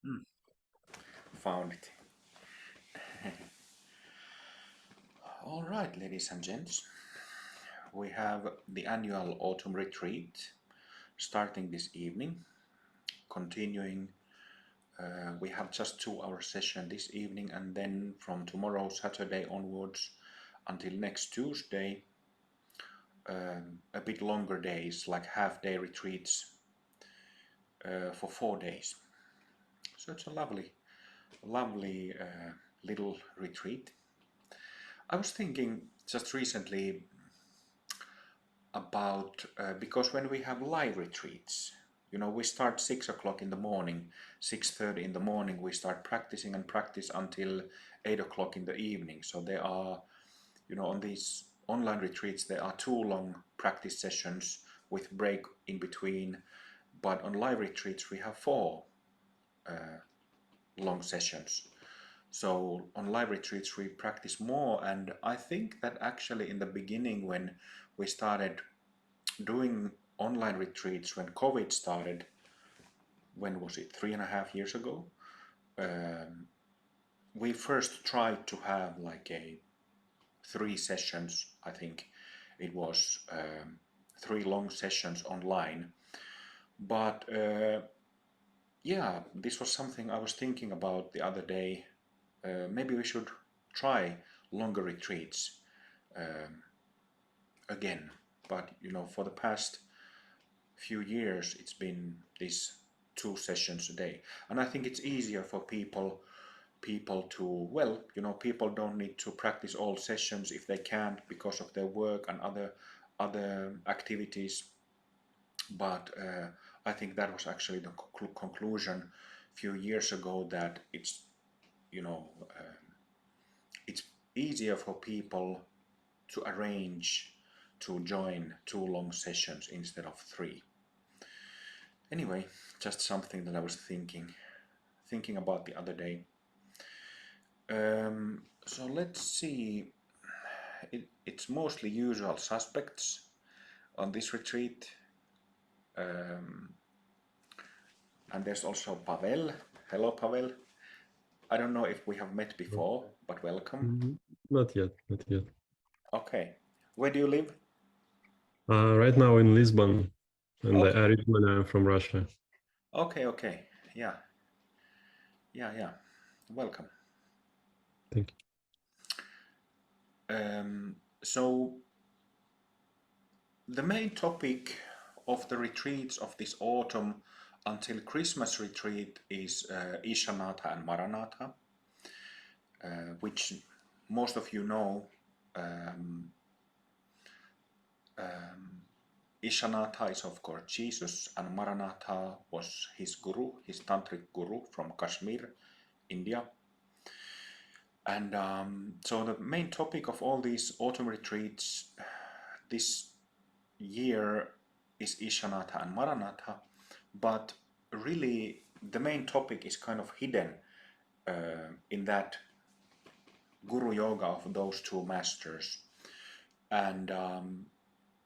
Hmm, found it. All right, ladies and gents, we have the annual autumn retreat starting this evening. Continuing, we have just 2 hour session this evening, and then from tomorrow, Saturday onwards, until next Tuesday, a bit longer days, like half-day retreats for 4 days. So it's a lovely little retreat. I was thinking just recently about because when we have live retreats, we start 6 o'clock in the morning, 6:30 in the morning. We start practicing and practice until 8 o'clock in the evening. So there are, on these online retreats, there are 2 long practice sessions with break in between. But on live retreats, we have 4 long sessions. So on live retreats, we practice more. And I think that actually in the beginning, when we started doing online retreats, when COVID started, when was it, 3.5 years ago, we first tried to have like a 3 sessions. I think it was 3 long sessions online. But yeah, this was something I was thinking about the other day. Maybe we should try longer retreats again. But for the past few years, it's been these 2 sessions a day, and I think it's easier for people to, well, people don't need to practice all sessions if they can't because of their work and other activities. But I think that was actually the conclusion a few years ago, that it's you know it's easier for people to arrange to join 2 long sessions instead of 3. Anyway, just something that I was thinking about the other day. So let's see. It's mostly usual suspects on this retreat, and there's also Pavel. Hello, Pavel. I don't know if we have met before, but welcome. Not yet, not yet. Okay, where do you live? Right now in Lisbon, and Okay, originally I'm from Russia. okay, yeah, welcome. Thank So the main topic of the retreats of this autumn until Christmas retreat is Ishanatha and Maranatha, which most of you know. Um, Ishanatha is of course Jesus, and Maranatha was his guru, his tantric guru from Kashmir, India. And so the main topic of all these autumn retreats this year is Ishanatha and Maranatha, but really the main topic is kind of hidden in that Guru Yoga of those 2 masters. And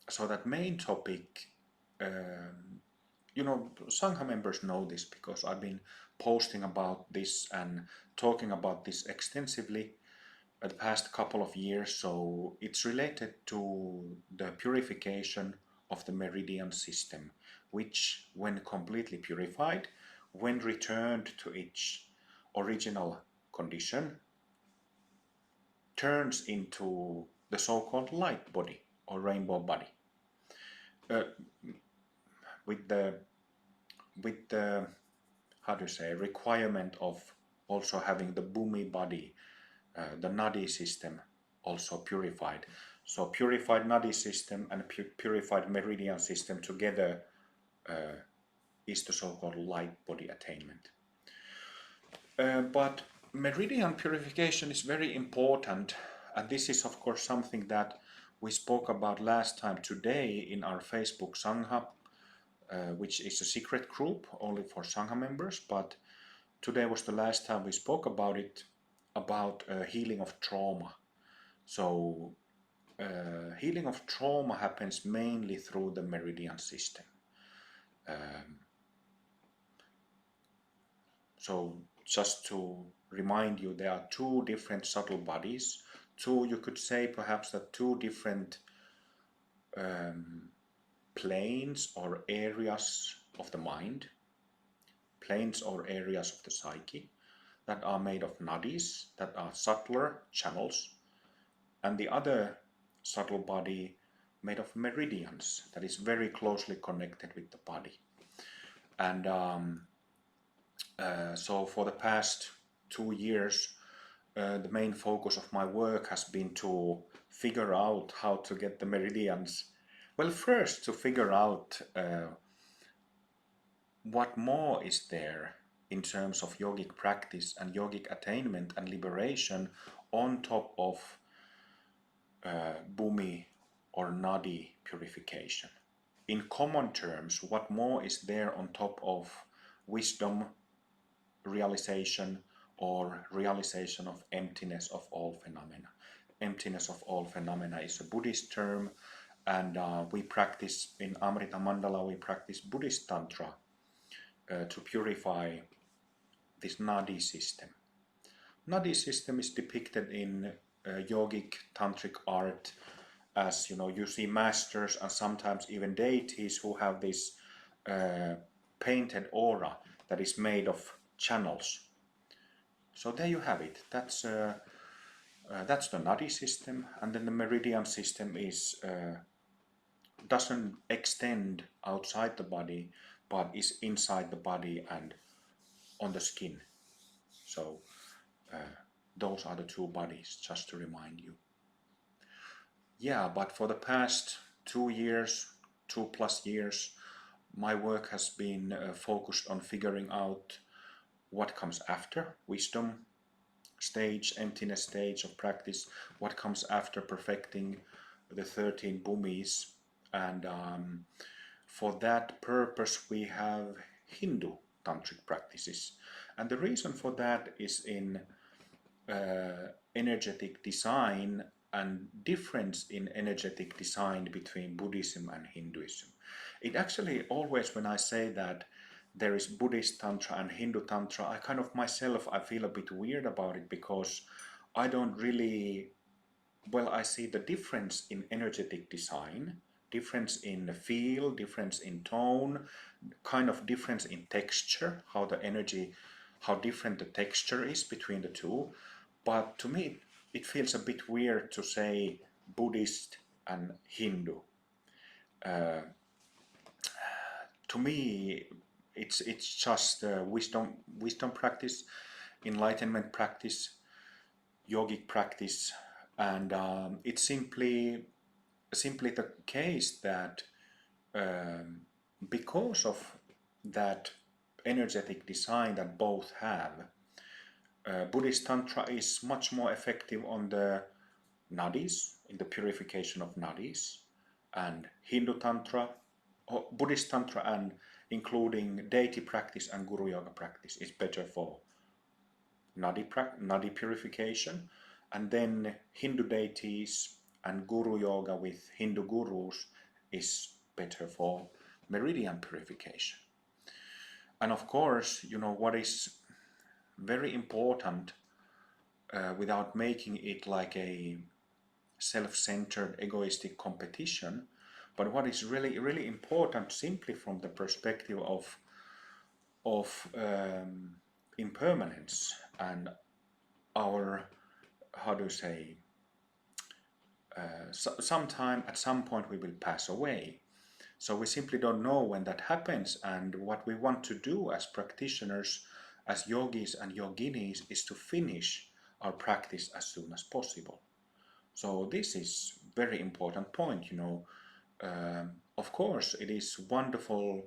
so that main topic, Sangha members know this because I've been posting about this and talking about this extensively the past couple of years. So it's related to the purification of the meridian system, which, when completely purified, when returned to its original condition, turns into the so-called light body or rainbow body, uh, with the how do you say, requirement of also having the bhumi body, the nadi system also purified. So purified nadi system and purified meridian system together is the so-called light body attainment. But meridian purification is very important, and this is of course something that we spoke about last time today in our Facebook Sangha, which is a secret group only for Sangha members. But today was the last time we spoke about it, about healing of trauma. So healing of trauma happens mainly through the meridian system. So just to remind you, there are two different subtle bodies. Two, you could say perhaps that two different planes or areas of the mind, planes or areas of the psyche that are made of nadis, that are subtler channels, and the other subtle body made of meridians that is very closely connected with the body. And so for the past 2 years, the main focus of my work has been to figure out how to get the meridians. Well, first to figure out what more is there in terms of yogic practice and yogic attainment and liberation on top of bhumi or nadi purification. In common terms, what more is there on top of wisdom realization or realization of emptiness of all phenomena? Emptiness of all phenomena is a Buddhist term, and we practice in Amrita Mandala, we practice Buddhist Tantra to purify this Nadi system. Nadi system is depicted in yogic tantric art as, you see masters and sometimes even deities who have this painted aura that is made of channels. So there you have it. That's the Nadi system, and then the meridian system is doesn't extend outside the body, but is inside the body and on the skin. So those are the two bodies, just to remind you. Yeah, but for the past 2 years, 2+ years, my work has been focused on figuring out what comes after wisdom stage, emptiness stage of practice, what comes after perfecting the 13 bhumis. And for that purpose, we have Hindu tantric practices. And the reason for that is in energetic design and difference in energetic design between Buddhism and Hinduism. It actually always, when I say that there is Buddhist Tantra and Hindu Tantra, I kind of myself, I feel a bit weird about it, because I don't really, well, I see the difference in energetic design, difference in feel, difference in tone, kind of difference in texture, how the energy, how different the texture is between the two. But to me, it feels a bit weird to say Buddhist and Hindu. To me, it's just wisdom practice, enlightenment practice, yogic practice, and it's simply the case that because of that energetic design that both have, Buddhist Tantra is much more effective on the nadis, in the purification of nadis, and Hindu Tantra, or Buddhist Tantra, and including deity practice and Guru Yoga practice is better for nadi purification, and then Hindu deities and Guru Yoga with Hindu gurus is better for meridian purification. And of course, what is very important, without making it like a self-centered, egoistic competition, but what is really, really important, simply from the perspective of impermanence and our, how do you say, sometime at some point we will pass away. So we simply don't know when that happens, and what we want to do as practitioners, as yogis and yoginis, is to finish our practice as soon as possible. So this is very important point, of course it is wonderful,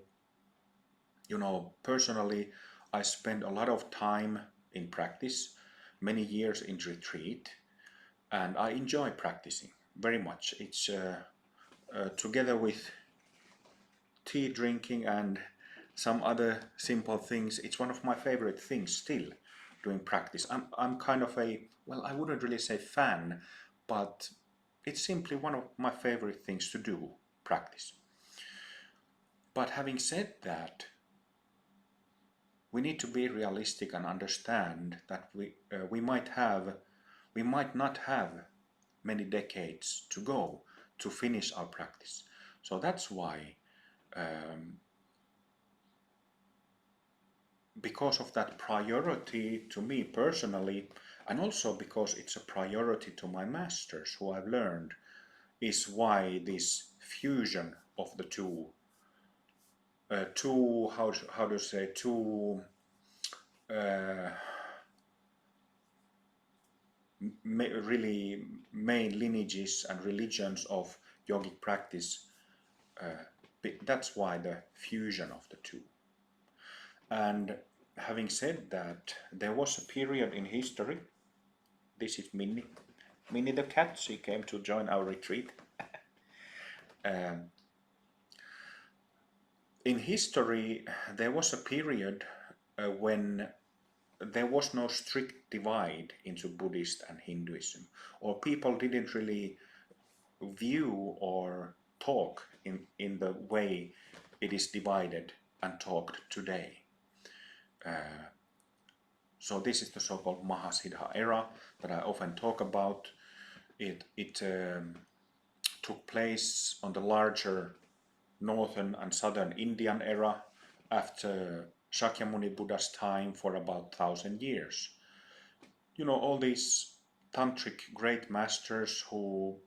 personally I spend a lot of time in practice, many years in retreat, and I enjoy practicing very much. It's together with tea drinking and some other simple things, it's one of my favorite things still, doing practice. I'm kind of a, well, I wouldn't really say fan, but it's simply one of my favorite things to do, practice. But having said that, we need to be realistic and understand that we might not have many decades to go to finish our practice. So that's why, because of that priority to me personally, and also because it's a priority to my masters who I've learned, is why this fusion of the two how to say two really main lineages and religions of yogic practice. That's why the fusion of the two. And having said that, there was a period in history. This is Minnie. Minnie the cat. She came to join our retreat. In history, there was a period when there was no strict divide into Buddhist and Hinduism, or people didn't really view or talk in the way it is divided and talked today. So this is the so-called Mahasiddha era that I often talk about. It took place on the larger northern and southern Indian era after Shakyamuni Buddha's time for about 1,000 years. You know, all these tantric great masters who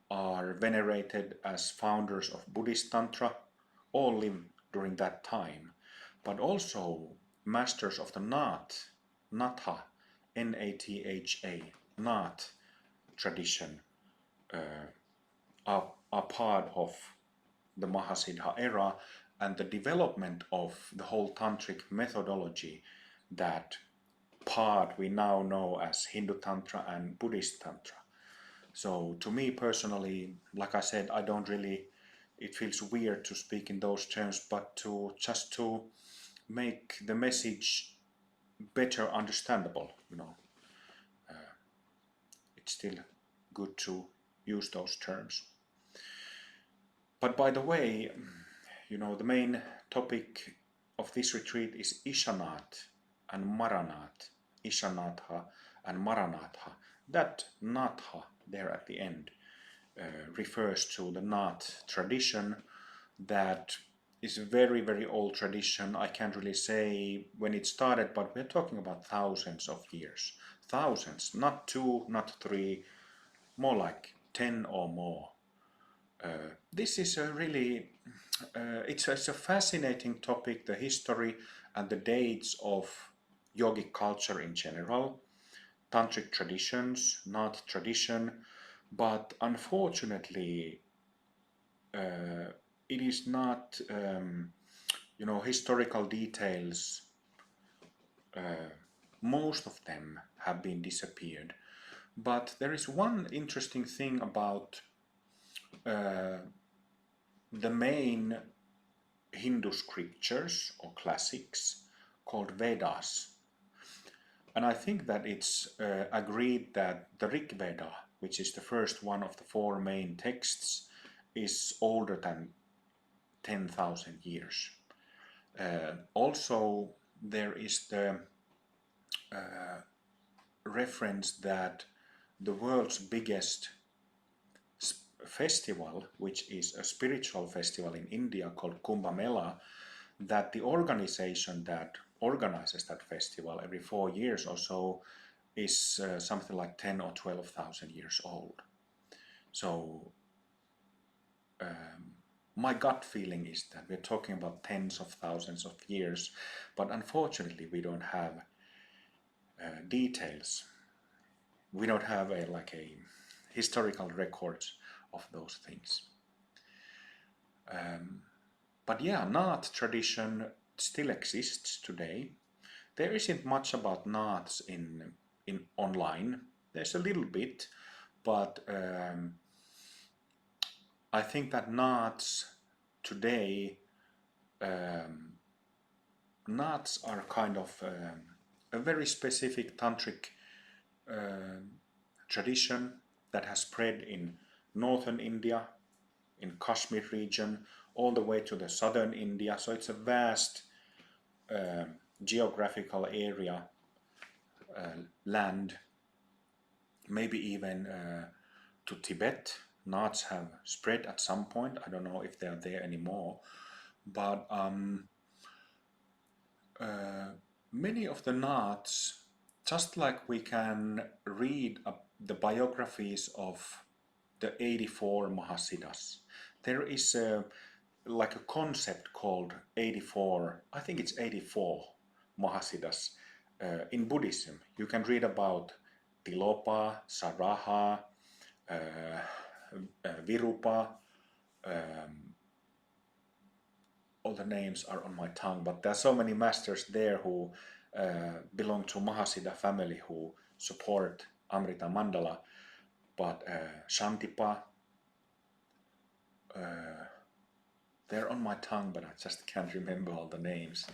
are venerated as founders of Buddhist Tantra all lived during that time. But also masters of the Natha, N-A-T-H-A, Nath tradition are part of the Mahasiddha era and the development of the whole tantric methodology, that part we now know as Hindu Tantra and Buddhist Tantra. So to me personally, like I said, I don't really, it feels weird to speak in those terms, but to make the message better understandable, it's still good to use those terms. But by the way, the main topic of this retreat is Ishanath and Maranath, Ishanatha and Maranatha. That Natha there at the end refers to the Nath tradition that is a very, very old tradition. I can't really say when it started, but we're talking about thousands of years. Thousands, not 2, not 3, more like 10 or more. This is a really, it's a fascinating topic, the history and the dates of yogic culture in general, tantric traditions, Nath tradition, but unfortunately it is not, historical details, most of them have been disappeared. But there is one interesting thing about the main Hindu scriptures or classics called Vedas. And I think that it's agreed that the Rig Veda, which is the first one of the 4 main texts, is older than 10,000 years. Also, there is the reference that the world's biggest festival, which is a spiritual festival in India called Kumbh Mela, that the organization that organizes that festival every 4 years or so is something like 10 or 12,000 years old. So my gut feeling is that we're talking about tens of thousands of years, but unfortunately we don't have details. We don't have a historical records of those things. But yeah, Nath tradition still exists today. There isn't much about Naths in online. There's a little bit, but I think that Naths today, Naths are kind of a very specific tantric tradition that has spread in northern India, in Kashmir region, all the way to the southern India. So it's a vast geographical area, land, maybe even to Tibet. Naats have spread at some point. I don't know if they are there anymore, but many of the Naats, just like we can read the biographies of the 84 Mahasiddhas, there is like a concept called 84, I think it's 84 Mahasiddhas in Buddhism. You can read about Tilopa, Saraha, Virupa, all the names are on my tongue, but there are so many masters there who belong to Mahasiddha family who support Amrita Mandala, but Shantipa, they're on my tongue, but I just can't remember all the names.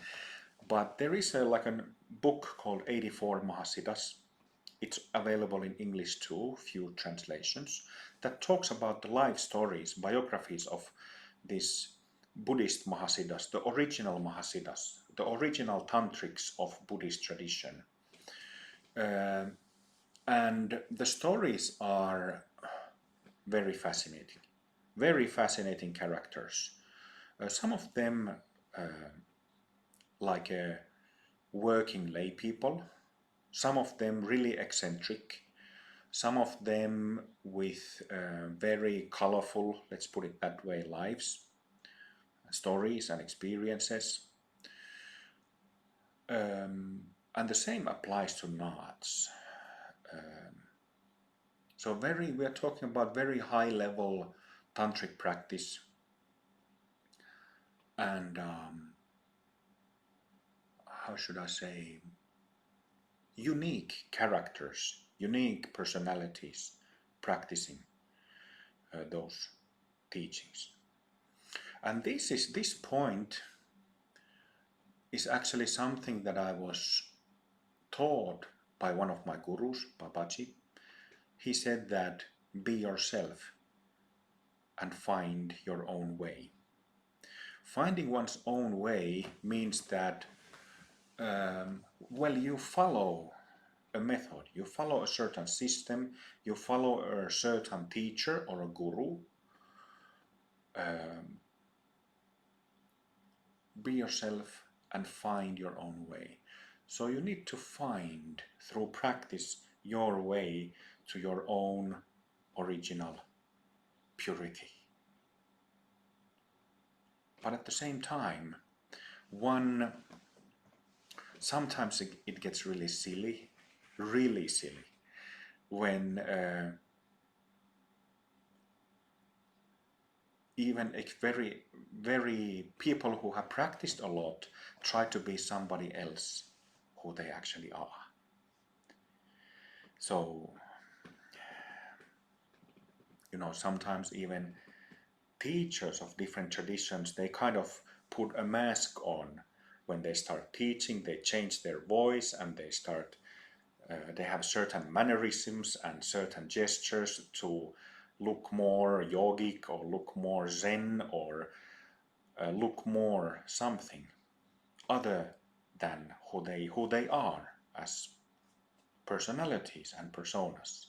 But there is like a book called 84 Mahasiddhas. It's available in English too, few translations, that talks about the life stories, biographies of these Buddhist Mahasiddhas, the original Mahasiddhas, the original tantrics of Buddhist tradition. And the stories are very fascinating characters. Some of them like working lay people, some of them really eccentric, some of them with very colorful, let's put it that way, lives, stories and experiences. And the same applies to Naats. So we are talking about very high level tantric practice, and how should I say, unique characters, unique personalities practicing those teachings. And this point is actually something that I was taught by one of my gurus, Babaji. He said that be yourself and find your own way. Finding one's own way means that well, you follow a method, you follow a certain system, you follow a certain teacher or a guru. Be yourself and find your own way. So you need to find through practice your way to your own original purity. But at the same time, sometimes it gets really silly, when even very people who have practiced a lot try to be somebody else who they actually are. So, sometimes even teachers of different traditions, they kind of put a mask on when they start teaching. They change their voice and they have certain mannerisms and certain gestures to look more yogic or look more zen or look more something other than who they are as personalities and personas.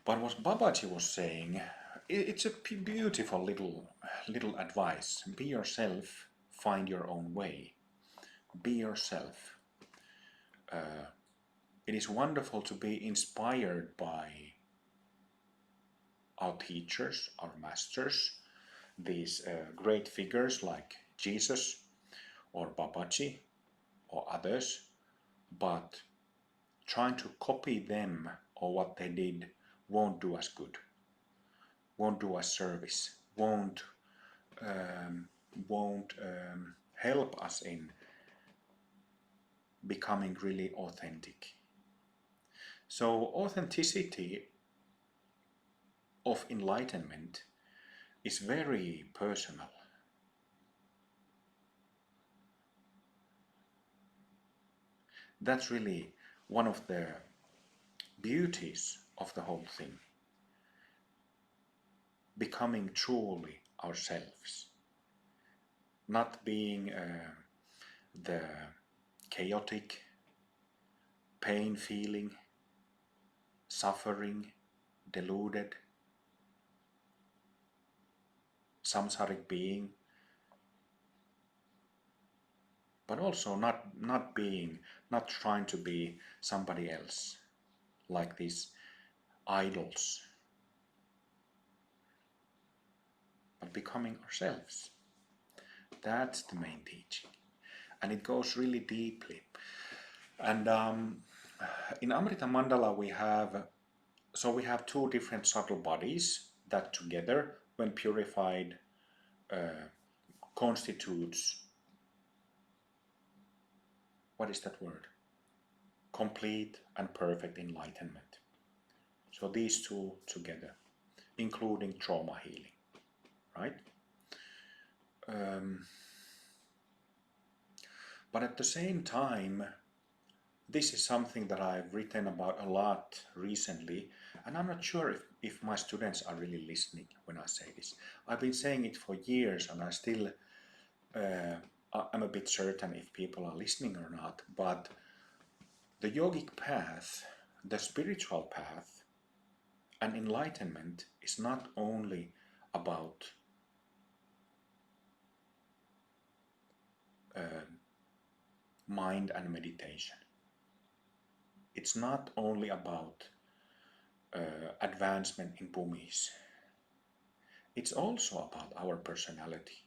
But what Babaji was saying, it's a beautiful little advice. Be yourself, find your own way. Be yourself. It is wonderful to be inspired by our teachers, our masters, these great figures like Jesus or Babaji or others, but trying to copy them or what they did won't do us good, won't do us service, won't help us in becoming really authentic. So authenticity of enlightenment is very personal. That's really one of the beauties of the whole thing. Becoming truly ourselves. Not being the chaotic pain feeling, suffering, deluded, samsaric being, but also not trying to be somebody else, like these idols, but becoming ourselves. That's the main teaching, and it goes really deeply. And in Amrita Mandala we have two different subtle bodies that together, when purified, constitutes, what is that word? Complete and perfect enlightenment. So these two together, including trauma healing, right? But at the same time, this is something that I've written about a lot recently, and I'm not sure if my students are really listening when I say this. I've been saying it for years, and I still I'm a bit certain if people are listening or not, but the yogic path, the spiritual path, and enlightenment is not only about mind and meditation. It's not only about advancement in bhumis. It's also about our personality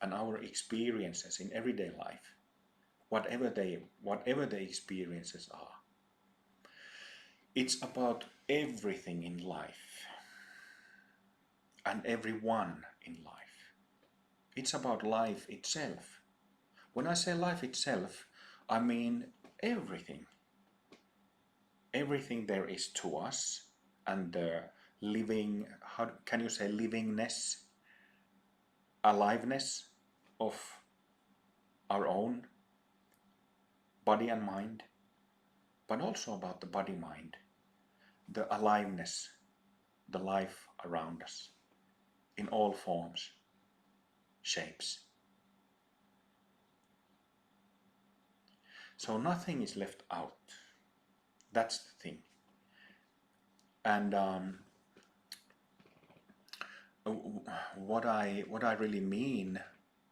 and our experiences in everyday life, whatever the experiences are. It's about everything in life and everyone in life. It's about life itself. When I say life itself, I mean everything. Everything there is to us, and the living, how can you say, livingness, aliveness of our own body and mind, but also about the body mind, the aliveness, the life around us in all forms, shapes. So nothing is left out. That's the thing. And what I really mean,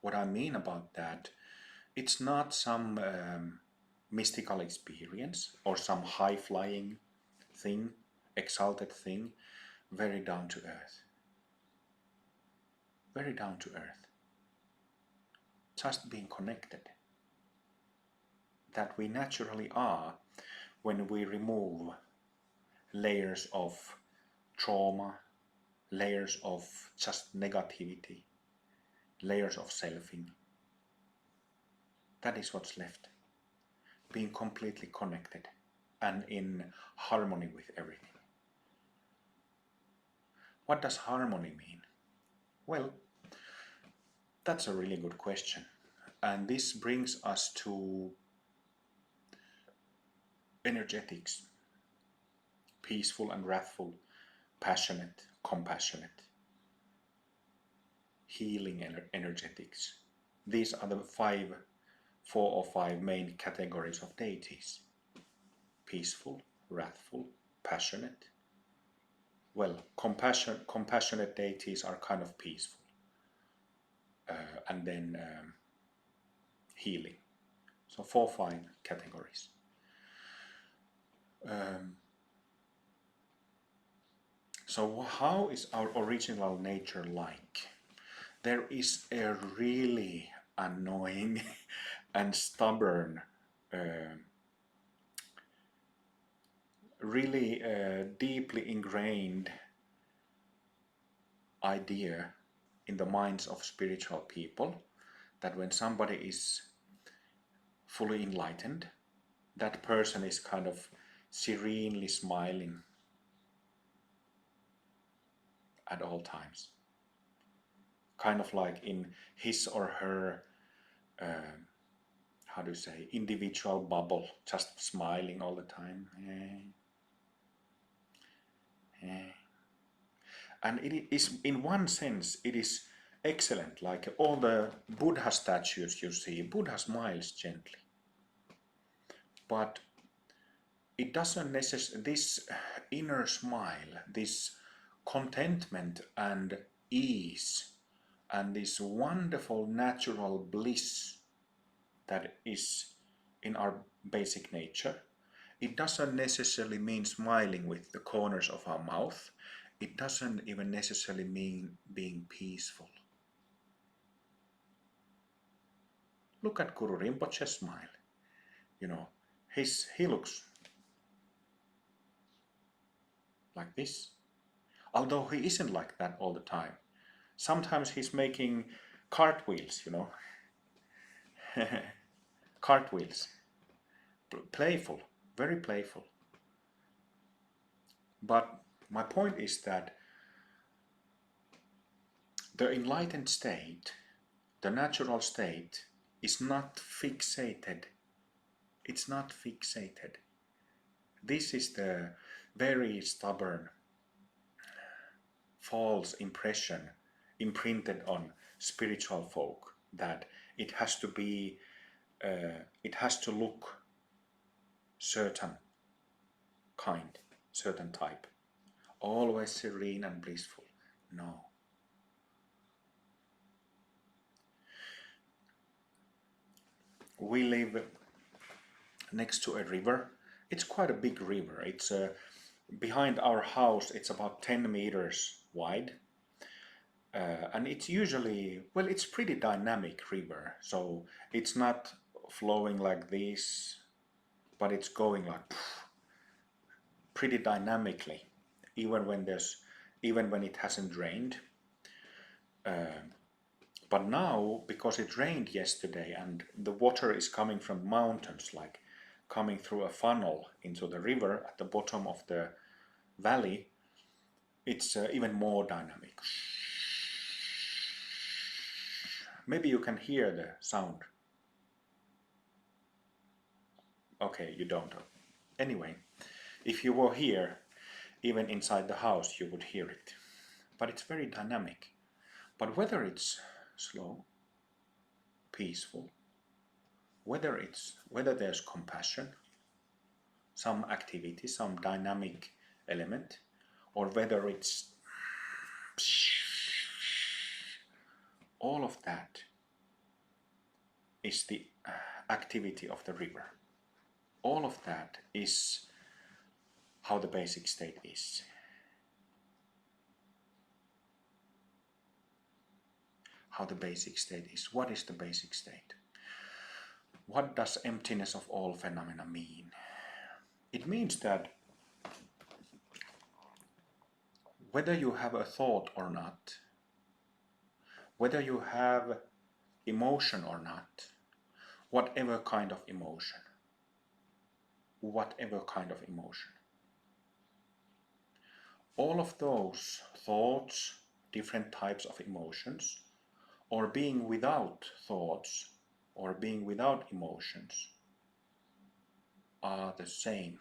what I mean about that, it's not some mystical experience or some high-flying thing, exalted thing, very down to earth. Very down to earth. Just being connected. That we naturally are when we remove layers of trauma, layers of just negativity, layers of selfing. That is what's left. Being completely connected and in harmony with everything. What does harmony mean? Well, that's a really good question. And this brings us to energetics. Peaceful and wrathful, passionate, compassionate, healing energetics. These are the 4 or 5 main categories of deities. Peaceful, wrathful, passionate. Well, compassionate deities are kind of peaceful. And then healing. So 4 or 5 categories. So how is our original nature like? There is a really annoying and stubborn, really deeply ingrained idea in the minds of spiritual people that when somebody is fully enlightened, that person is kind of serenely smiling at all times. Kind of like in his or her, how do you say, individual bubble, just smiling all the time. And it is, in one sense, it is Excellent. Like all the Buddha statues you see, Buddha smiles gently. But it doesn't necessarily, this inner smile, this contentment and ease, and this wonderful natural bliss that is in our basic nature, it doesn't necessarily mean smiling with the corners of our mouth. It doesn't even necessarily mean being peaceful. Look at Guru Rinpoche's smile. You know, he looks like this. Although he isn't like that all the time. Sometimes he's making cartwheels, you know. Cartwheels. Playful, very playful. But my point is that the enlightened state, the natural state, is not fixated. It's not fixated. This is the very stubborn, false impression imprinted on spiritual folk that it has to be, it has to look certain kind, certain type, always serene and blissful. No. We live next to a river. It's quite a big river. It's behind our house. It's about 10 meters wide, and it's usually, well, it's pretty dynamic river. So it's not flowing like this, but it's going like pretty dynamically, even when it hasn't rained. But now, because it rained yesterday and the water is coming from mountains, like coming through a funnel into the river at the bottom of the valley, it's even more dynamic. Maybe you can hear the sound. Okay, you don't. Anyway, if you were here, even inside the house, you would hear it. But it's very dynamic. But whether it's slow, peaceful, whether there's compassion, some activity, some dynamic element, or whether it's all of that is the activity of the river. All of that is how the basic state is. How the basic state is. What is the basic state? What does emptiness of all phenomena mean? It means that whether you have a thought or not, whether you have emotion or not, whatever kind of emotion, all of those thoughts, different types of emotions, or being without thoughts, or being without emotions, are the same.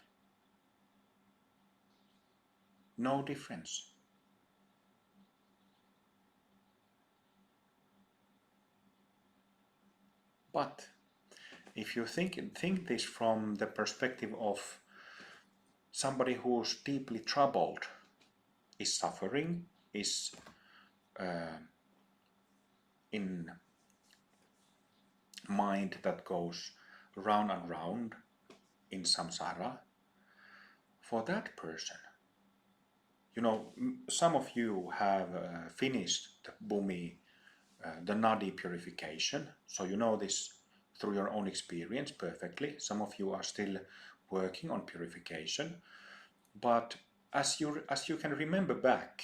No difference. But if you think this from the perspective of somebody who's deeply troubled, is suffering, is in mind that goes round and round in samsara, for that person, you know, some of you have finished the Bhumi, the Nadi purification, so you know this through your own experience perfectly. Some of you are still working on purification, but as you can remember back,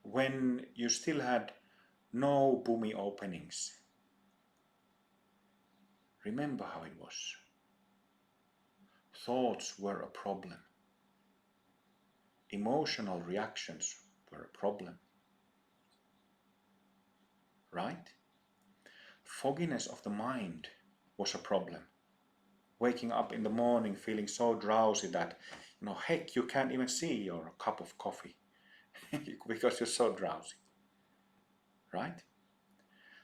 when you still had no Bhumi openings, remember how it was. Thoughts were a problem. Emotional reactions were a problem. Right? Fogginess of the mind was a problem. Waking up in the morning feeling so drowsy that, you know, heck, you can't even see your cup of coffee because you're so drowsy. right?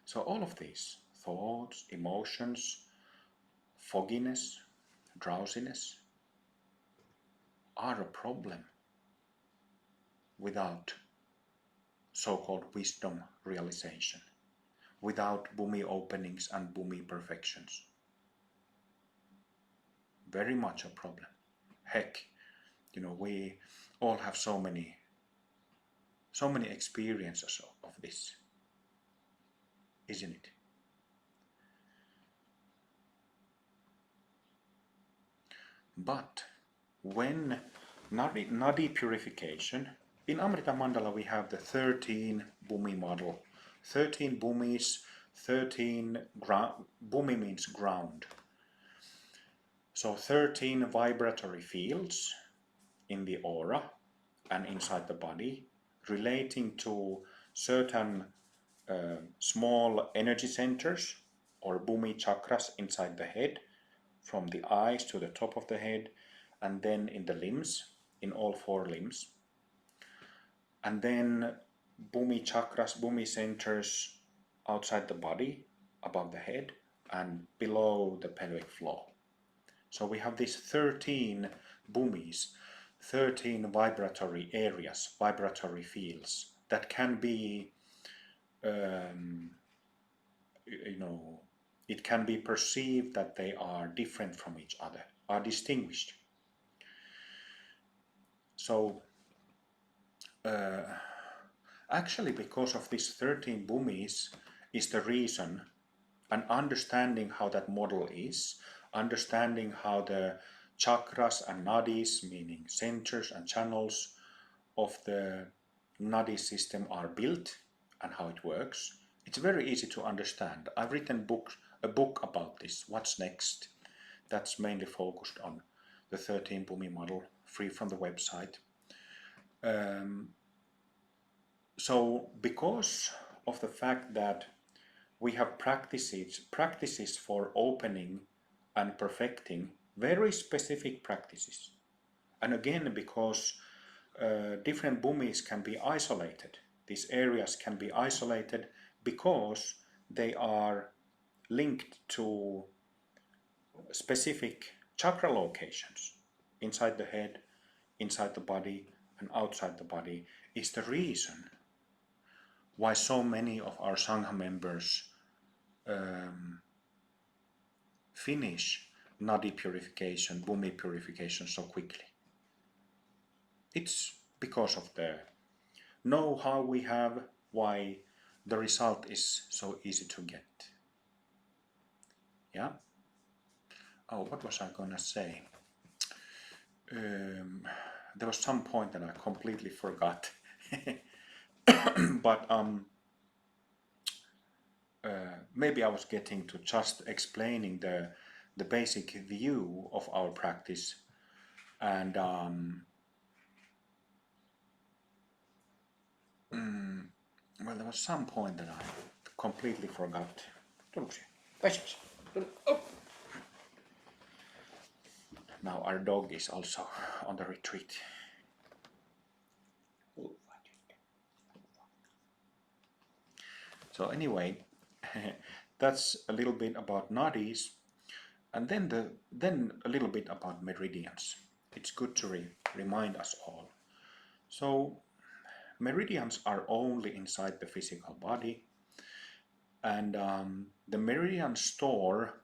So all of these thoughts, emotions, fogginess, drowsiness are a problem without so-called wisdom realization, without bhumi openings and bhumi perfections. Very much a problem. Heck, we all have so many experiences of this, isn't it? But when Nadi purification, in Amrita Mandala we have the 13 bhumi model. 13 bhumis, 13 bhumi means ground. So 13 vibratory fields in the aura and inside the body relating to certain small energy centers or bhumi chakras inside the head, from the eyes to the top of the head, and then in the limbs, in all 4 limbs. And then bhumi chakras, bhumi centers outside the body, above the head, and below the pelvic floor. So we have these 13 bhumis, 13 vibratory areas, vibratory fields that can be, it can be perceived that they are different from each other, are distinguished. So actually, because of these 13 bhumis is the reason, and understanding how that model is, understanding how the chakras and nadis, meaning centers and channels of the nadi system are built and how it works, it's very easy to understand. I've written a book about this, What's Next, that's mainly focused on the 13 bhumi model, free from the website. So because of the fact that we have practices for opening and perfecting, very specific practices. And again, because different bhumis can be isolated, these areas can be isolated because they are linked to specific chakra locations inside the head, inside the body, and outside the body, is the reason why so many of our Sangha members finish nadi purification, bhumi purification so quickly. It's because of the know-how we have, why the result is so easy to get. Yeah? Oh, what was I gonna say? There was some point that I completely forgot. But maybe I was getting to just explaining the basic view of our practice, and well, there was some point that I completely forgot. Oh. Now our dog is also on the retreat. So anyway, that's a little bit about nadis, and then a little bit about meridians. It's good to remind us all. So meridians are only inside the physical body, and the meridians store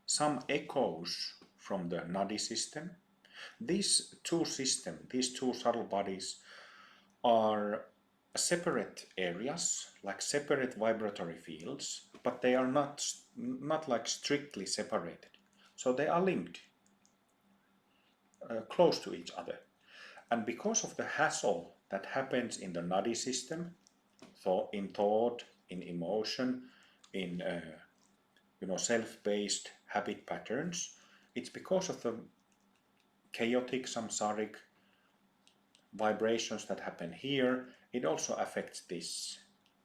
some echoes from the nadi system. These two subtle bodies are separate areas, like separate vibratory fields, but they are not like strictly separated. So they are linked, close to each other. And because of the hassle that happens in the nadi system, in thought, in emotion, in self-based habit patterns, it's because of the chaotic samsaric vibrations that happen here, it also affects this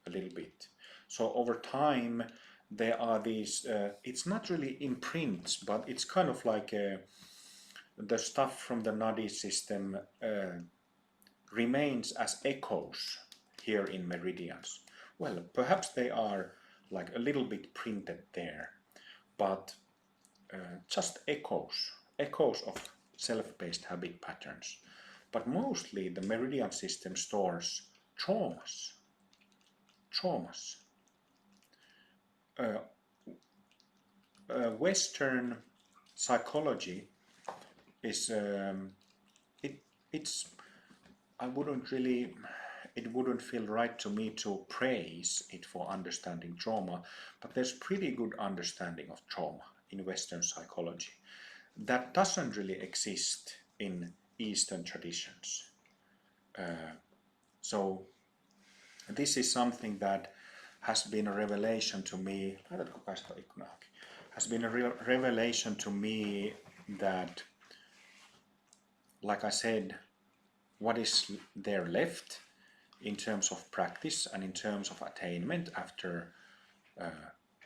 a little bit. So over time there are these, it's not really imprints, but it's kind of like the stuff from the nadi system remains as echoes here in meridians. well, perhaps they are like a little bit printed there, but just echoes of self-paced habit patterns. But mostly the meridian system stores traumas. Traumas. Uh, Western psychology is it it's I wouldn't really, it wouldn't feel right to me to praise it for understanding trauma, but there's pretty good understanding of trauma in Western psychology that doesn't really exist in Eastern traditions. So this is something that has been a revelation to me. Has been a real revelation to me that, like I said, what is there left in terms of practice and in terms of attainment after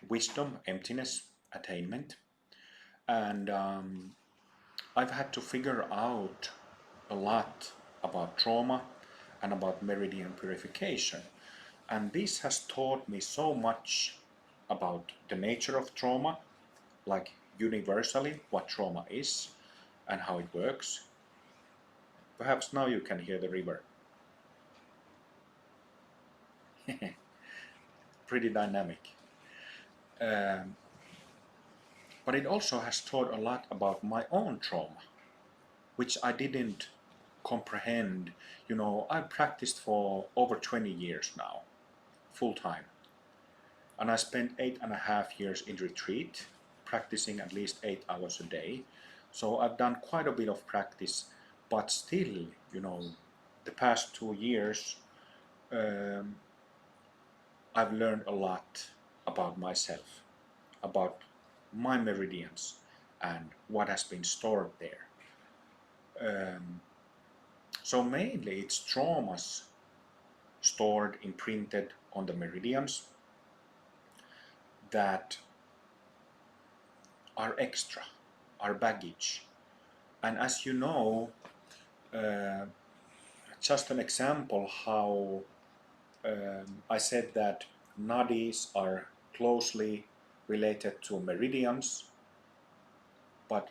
wisdom, emptiness, attainment. And I've had to figure out a lot about trauma and about meridian purification. And this has taught me so much about the nature of trauma, like universally what trauma is and how it works. Perhaps now you can hear the river. Pretty dynamic. But it also has taught a lot about my own trauma, which I didn't comprehend. You know, I practiced for over 20 years now, full time. And I spent 8.5 years in retreat, practicing at least 8 hours a day. So I've done quite a bit of practice, but still, you know, the past 2 years, I've learned a lot about myself, about my meridians and what has been stored there. So mainly it's traumas stored, imprinted on the meridians that are extra, are baggage. And as you know, just an example how I said that nadis are closely related to meridians, but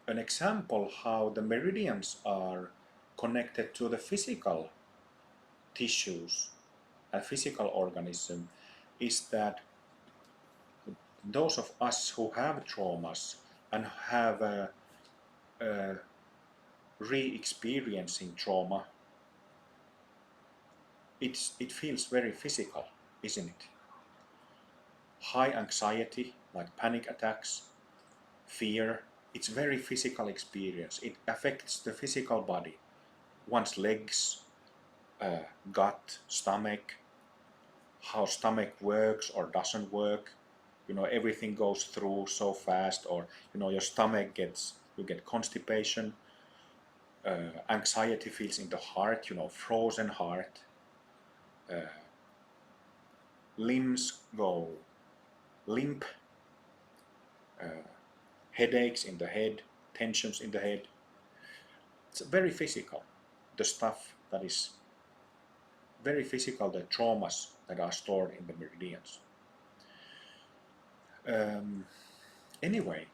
an example how the meridians are connected to the physical tissues and physical organism is that those of us who have traumas and have re-experiencing trauma, it feels very physical, isn't it? High anxiety, like panic attacks, fear, it's very physical experience. It affects the physical body, one's legs, gut, stomach, how stomach works or doesn't work. You know, everything goes through so fast, or you know, your stomach gets, you get constipation, anxiety feels in the heart, you know, frozen heart, limbs go limp, headaches in the head, tensions in the head. It's very physical, the stuff that is very physical, the traumas that are stored in the meridians. Anyway,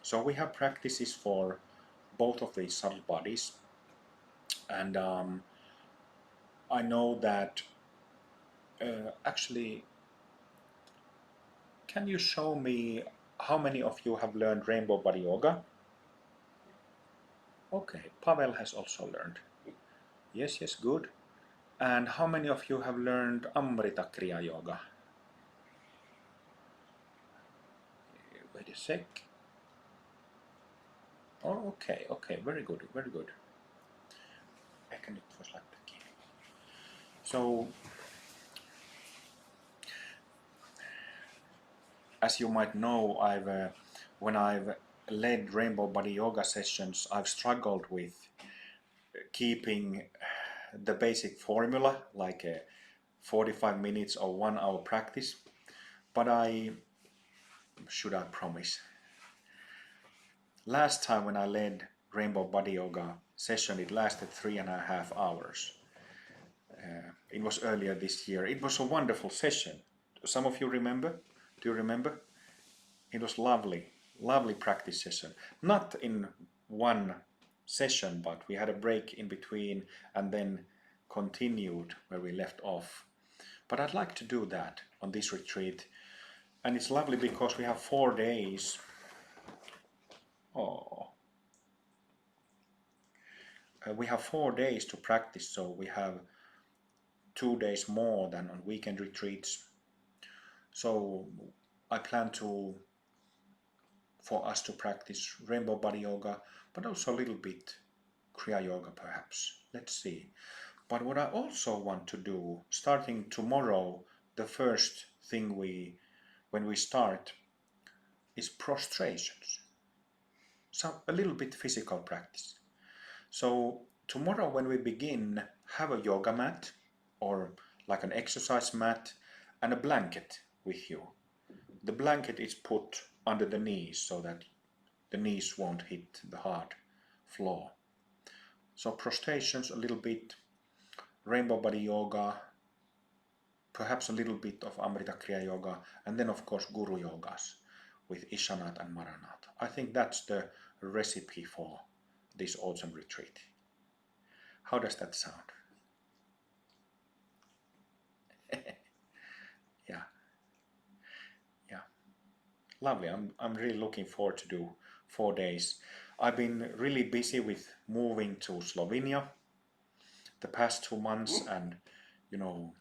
so we have practices for both of these subtle bodies, and I know that actually, can you show me how many of you have learned Rainbow Body Yoga? Okay, Pavel has also learned. Yes, yes, good. And how many of you have learned Amrita Kriya Yoga? Wait a sec. Oh, okay, okay, very good, very good. So, as you might know, when I've led Rainbow Body Yoga sessions, I've struggled with keeping the basic formula, like a 45 minutes or 1 hour practice. But should I promise? Last time when I led Rainbow Body Yoga session, it lasted 3.5 hours. It was earlier this year. It was a wonderful session. Some of you remember? Do you remember? It was lovely practice session. Not in one session, but we had a break in between and then continued where we left off. But I'd like to do that on this retreat. And it's lovely because we have 4 days. We have 4 days to practice, so we have 2 days more than on weekend retreats. So I plan for us to practice Rainbow Body Yoga, but also a little bit Kriya Yoga perhaps. Let's see. But what I also want to do, starting tomorrow, the first thing when we start is prostrations. So a little bit physical practice. So tomorrow when we begin, have a yoga mat or like an exercise mat and a blanket with you. The blanket is put under the knees so that the knees won't hit the hard floor. So prostrations a little bit, Rainbow Body Yoga, perhaps a little bit of Amrita Kriya Yoga, and then of course Guru Yogas with Ishanat and Maranat. I think that's the recipe for this autumn retreat. How does that sound? Yeah, lovely. I'm really looking forward to do 4 days. I've been really busy with moving to Slovenia the past 2 months, and you know,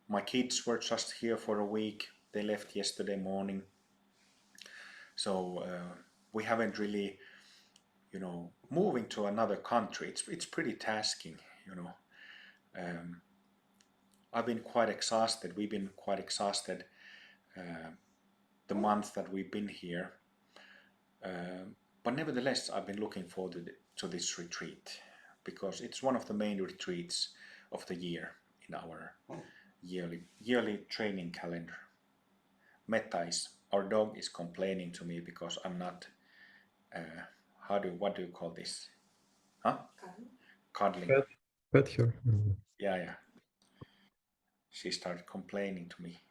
my kids were just here for a week. They left yesterday morning, so we haven't really, moving to another country. It's pretty tasking, I've been quite exhausted. We've been quite exhausted the month that we've been here. But nevertheless, I've been looking forward to this retreat because it's one of the main retreats of the year in our yearly training calendar. Metta our dog is complaining to me because I'm not, what do you call this? Huh? Cuddling. Pet here. Yeah. She started complaining to me.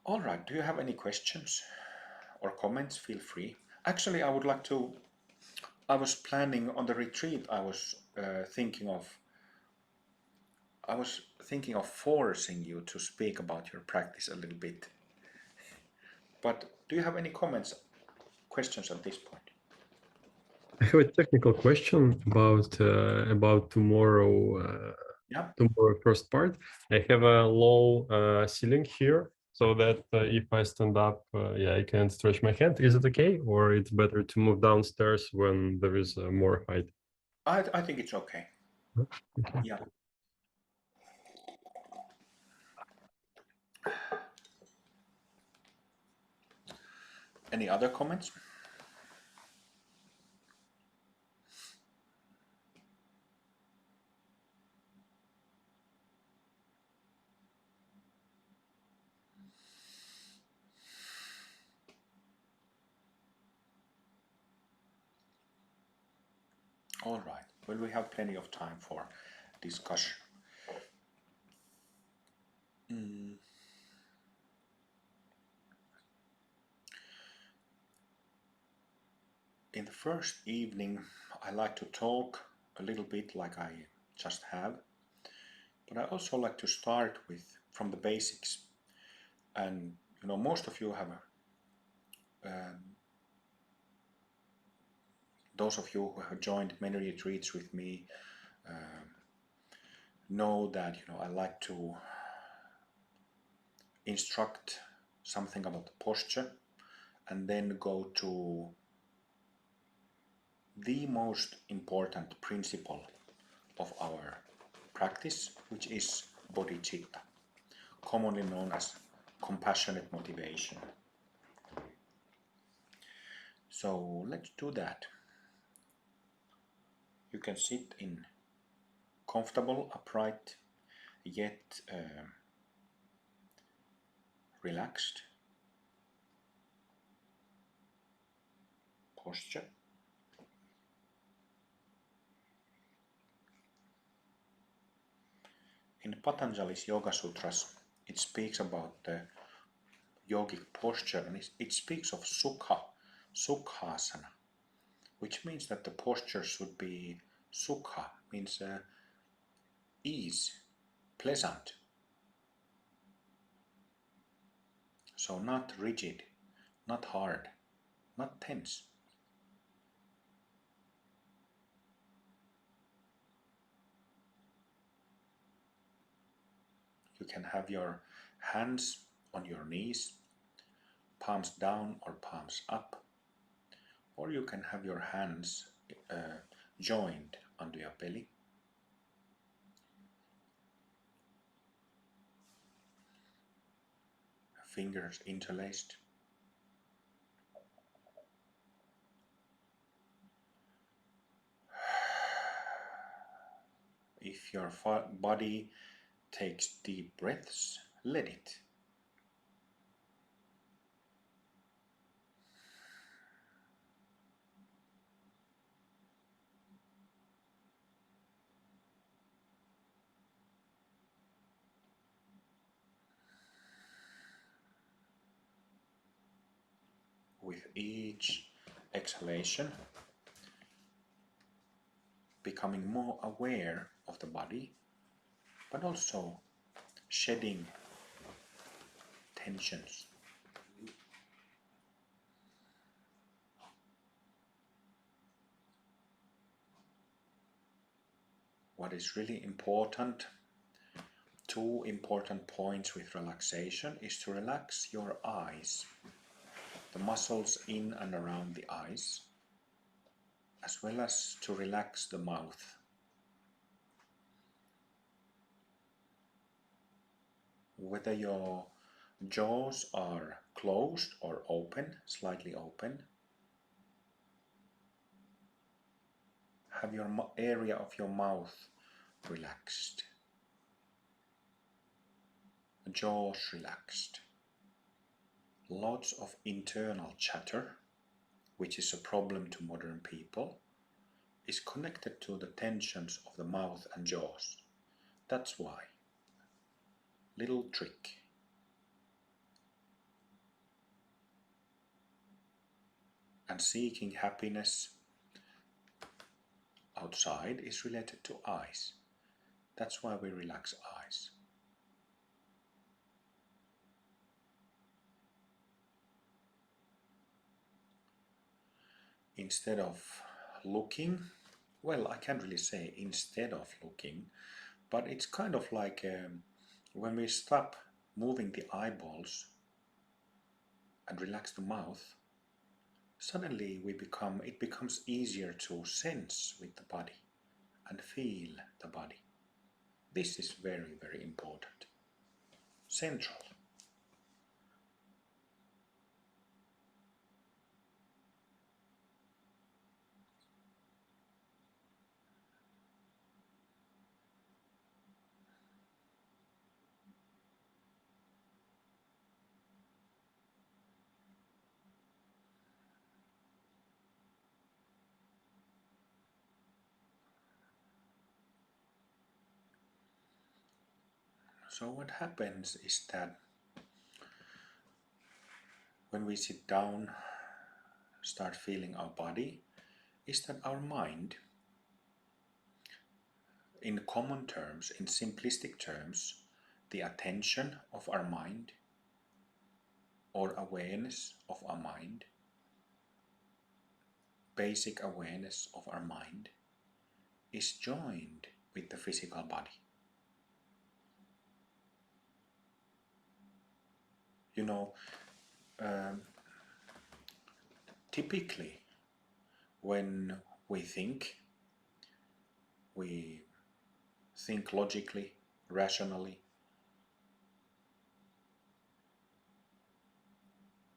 All right, do you have any questions or comments? Feel free. Actually, I was planning on the retreat, I was thinking of forcing you to speak about your practice a little bit. But do you have any questions at this point? I have a technical question about tomorrow. Tomorrow first part. I have a low ceiling here, so that if I stand up, I can stretch my hand. Is it okay, or it's better to move downstairs when there is more height? I think it's okay. Okay. Yeah. Any other comments? All right. Well, we have plenty of time for discussion. In the first evening, I like to talk a little bit like I just have, but I also like to start from the basics. And most of you have, those of you who have joined many retreats with me, know that I like to instruct something about the posture and then go to the most important principle of our practice, which is bodhicitta, commonly known as compassionate motivation. So let's do that. You can sit in comfortable, upright, yet relaxed posture. in Patanjali's Yoga Sutras, it speaks about the yogic posture, and it speaks of sukhasana, which means that the posture should be sukha, means ease, pleasant. So not rigid, not hard, not tense. You can have your hands on your knees, palms down or palms up, or you can have your hands joined under your belly. Fingers interlaced. If your body takes deep breaths, let it. With each exhalation, becoming more aware of the body, but also shedding tensions. What is really important, two important points with relaxation, is to relax your eyes, the muscles in and around the eyes, as well as to relax the mouth. Whether your jaws are closed or open, slightly open, have your area of your mouth relaxed, jaws relaxed. Lots of internal chatter, which is a problem to modern people, is connected to the tensions of the mouth and jaws. That's why. Little trick. And seeking happiness outside is related to eyes. That's why we relax eyes. Instead of looking, well, I can't really say instead of looking, but it's kind of like when we stop moving the eyeballs and relax the mouth, suddenly it becomes easier to sense with the body and feel the body. This is very, very important. Central. So what happens is that when we sit down, start feeling our body, is that our mind, in common terms, in simplistic terms, the attention of our mind or awareness of our mind, basic awareness of our mind, is joined with the physical body. You know, typically when we think logically, rationally.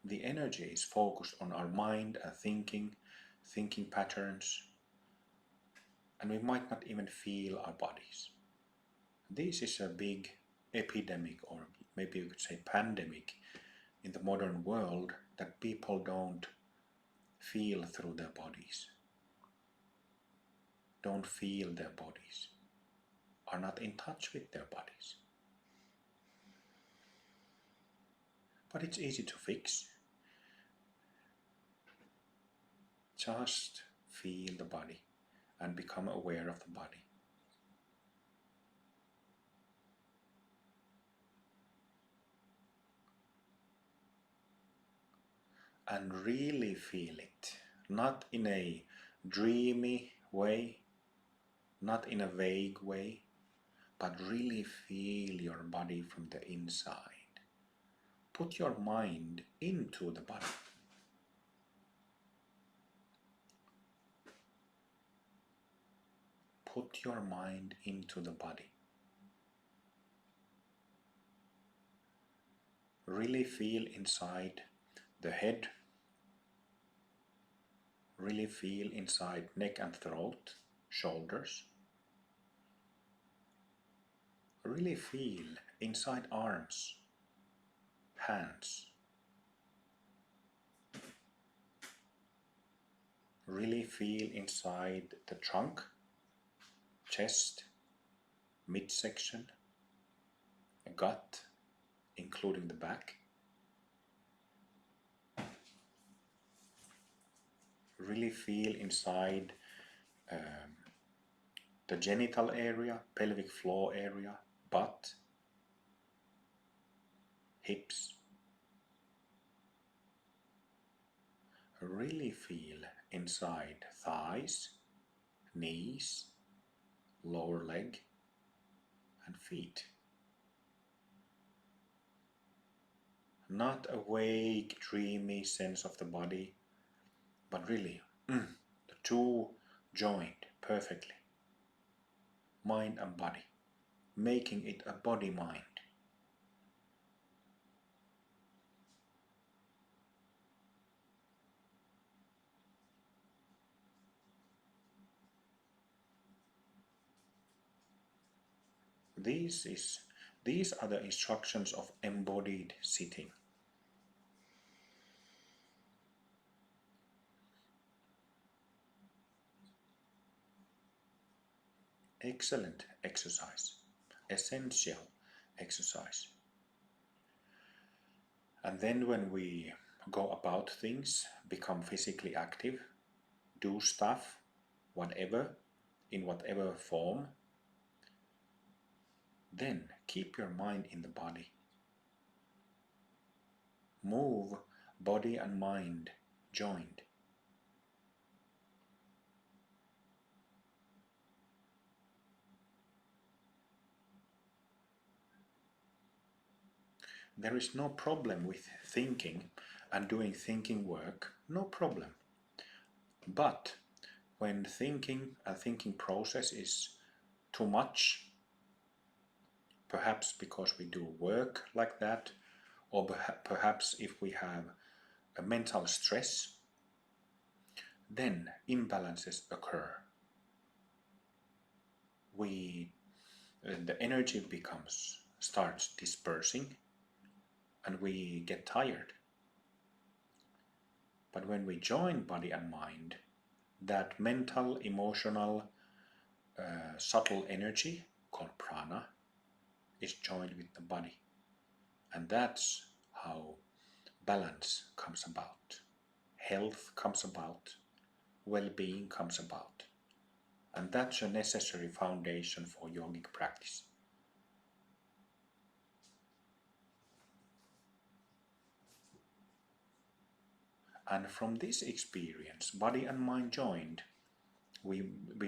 The energy is focused on our mind and thinking patterns, and we might not even feel our bodies. This is a big epidemic, or maybe you could say pandemic, in the modern world, that people don't feel through their bodies, don't feel their bodies, are not in touch with their bodies. But it's easy to fix. Just feel the body and become aware of the body. And really feel it, not in a dreamy way, not in a vague way, but really feel your body from the inside. Put your mind into the body. Put your mind into the body. Really feel inside the head. Really feel inside neck and throat, shoulders. Really feel inside arms, hands. Really feel inside the trunk, chest, midsection, gut, including the back. Really feel inside the genital area, pelvic floor area, butt, hips. Really feel inside thighs, knees, lower leg, and feet. Not a vague, dreamy sense of the body, but really the two joined perfectly. Mind and body, making it a body-mind. These are the instructions of embodied sitting. Excellent exercise, essential exercise. And then when we go about things, become physically active, do stuff, whatever, in whatever form, then keep your mind in the body. Move body and mind joined. There is no problem with thinking and doing thinking work, no problem. But when thinking and thinking process is too much, perhaps because we do work like that, or perhaps if we have a mental stress, then imbalances occur. The energy starts dispersing, and we get tired. But when we join body and mind, that mental, emotional, subtle energy called prana is joined with the body. And that's how balance comes about, health comes about, well-being comes about. And that's a necessary foundation for yogic practice. And from this experience, body and mind joined, we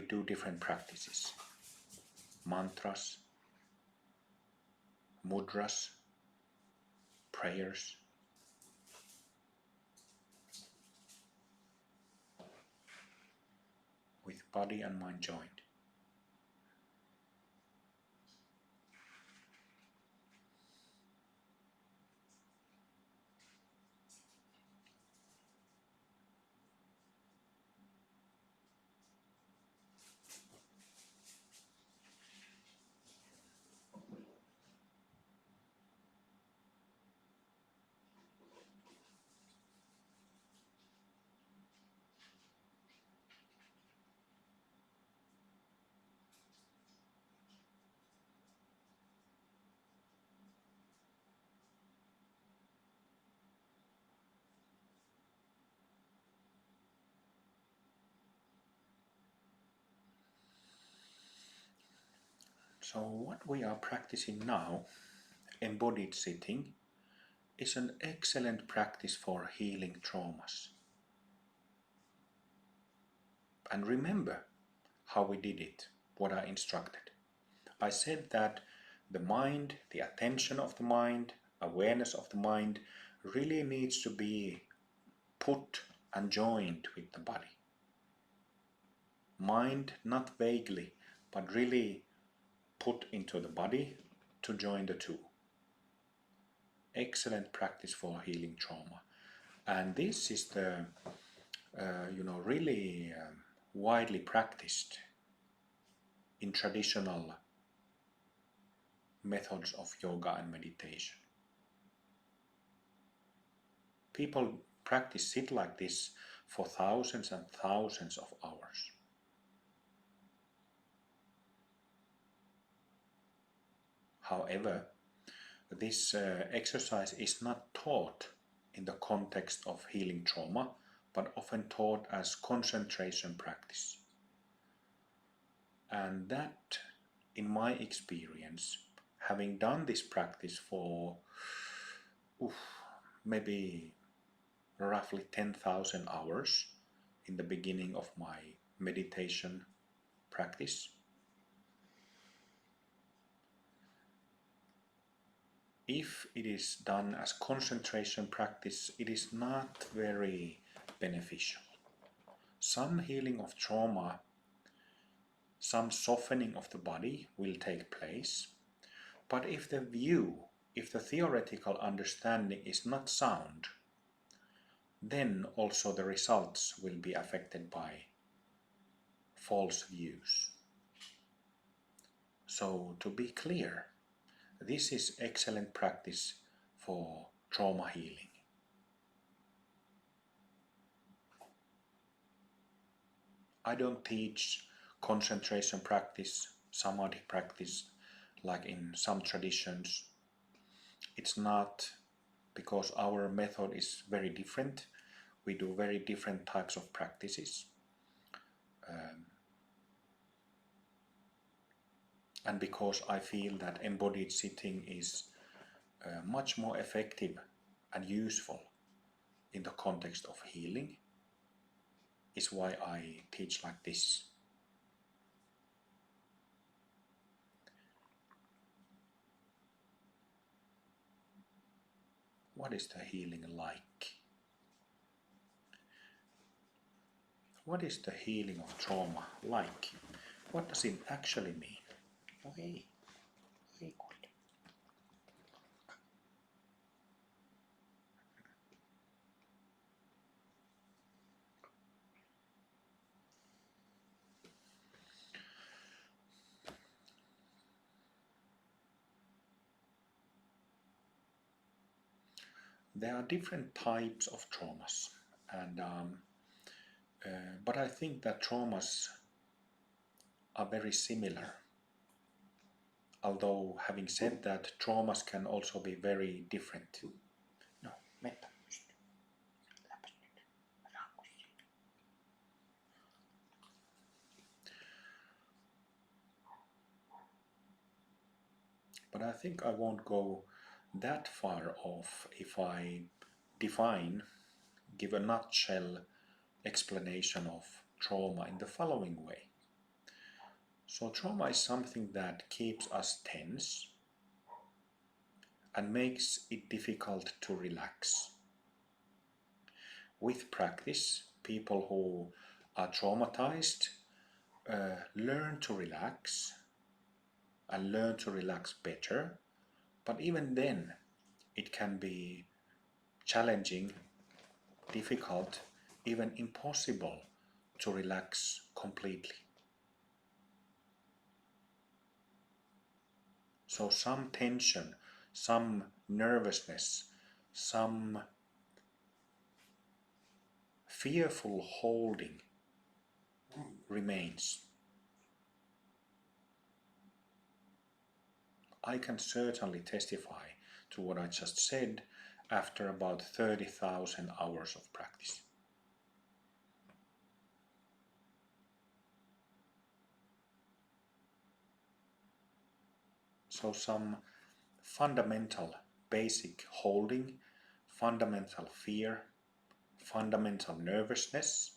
do different practices. Mantras, mudras, prayers. With body and mind joined. So what we are practicing now, embodied sitting, is an excellent practice for healing traumas. And remember how we did it, what I instructed. I said that the mind, the attention of the mind, awareness of the mind really needs to be put and joined with the body. Mind not vaguely, but really put into the body to join the two. Excellent practice for healing trauma. And this is the, really widely practiced in traditional methods of yoga and meditation. People practice sit like this for thousands and thousands of hours. However, this exercise is not taught in the context of healing trauma, but often taught as concentration practice. And that, in my experience, having done this practice for maybe roughly 10,000 hours in the beginning of my meditation practice, if it is done as concentration practice, it is not very beneficial. Some healing of trauma, some softening of the body will take place, but if the view, if the theoretical understanding is not sound, then also the results will be affected by false views. So to be clear, this is excellent practice for trauma healing. I don't teach concentration practice, samadhi practice, like in some traditions. It's not, because our method is very different. We do very different types of practices. And because I feel that embodied sitting is much more effective and useful in the context of healing, is why I teach like this. What is the healing like? What is the healing of trauma like? What does it actually mean? Okay. Very good. There are different types of traumas, and but I think that traumas are very similar. Although, having said that, traumas can also be very different. No, mennä pysty. Läpäs nyt. But I think I won't go that far off if I give a nutshell explanation of trauma in the following way. So trauma is something that keeps us tense and makes it difficult to relax. With practice, people who are traumatized learn to relax and learn to relax better, but even then it can be challenging, difficult, even impossible to relax completely. So some tension, some nervousness, some fearful holding remains. I can certainly testify to what I just said after about 30,000 hours of practice. So some fundamental basic holding, fundamental fear, fundamental nervousness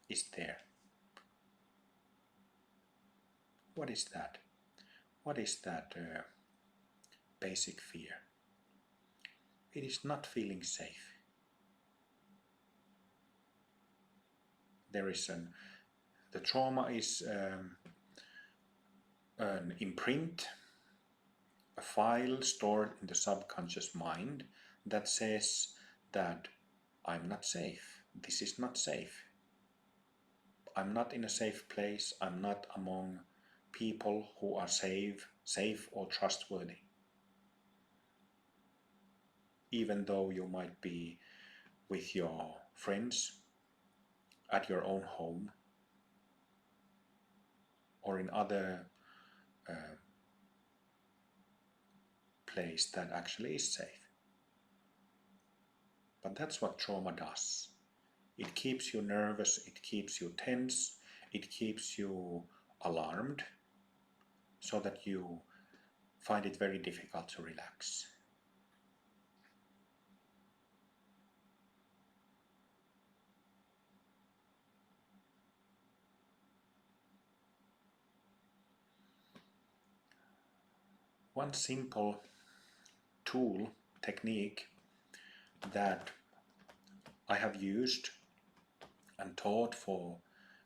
is there. What is that? What is that basic fear? It is not feeling safe. The trauma is an imprint, a file stored in the subconscious mind that says that I'm not safe. This is not safe. I'm not in a safe place. I'm not among people who are safe or trustworthy. Even though you might be with your friends at your own home or in other place that actually is safe. But that's what trauma does. It keeps you nervous, it keeps you tense, it keeps you alarmed, so that you find it very difficult to relax. One simple tool, technique that I have used and taught for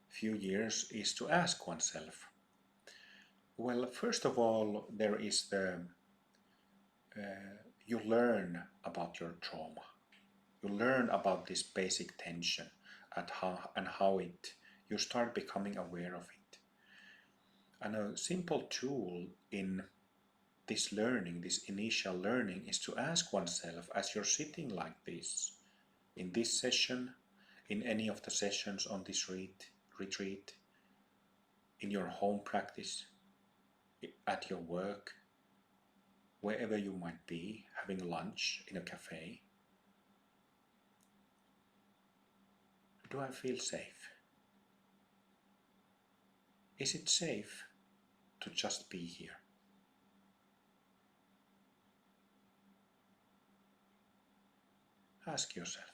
a few years is to ask oneself. Well, first of all, there is you learn about your trauma. You learn about this basic tension and how you start becoming aware of it. And a simple tool in this learning, this initial learning, is to ask oneself as you're sitting like this, in this session, in any of the sessions on this retreat, in your home practice, at your work, wherever you might be, having lunch in a cafe. Do I feel safe? Is it safe to just be here? Ask yourself.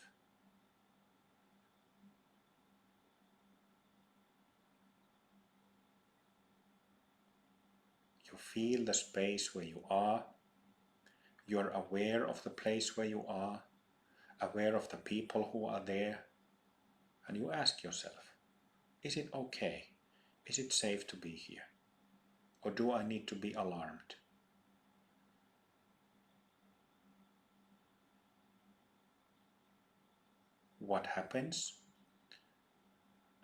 You feel the space where you are. You're aware of the place where you are, aware of the people who are there. And you ask yourself, is it okay? Is it safe to be here? Or do I need to be alarmed? What happens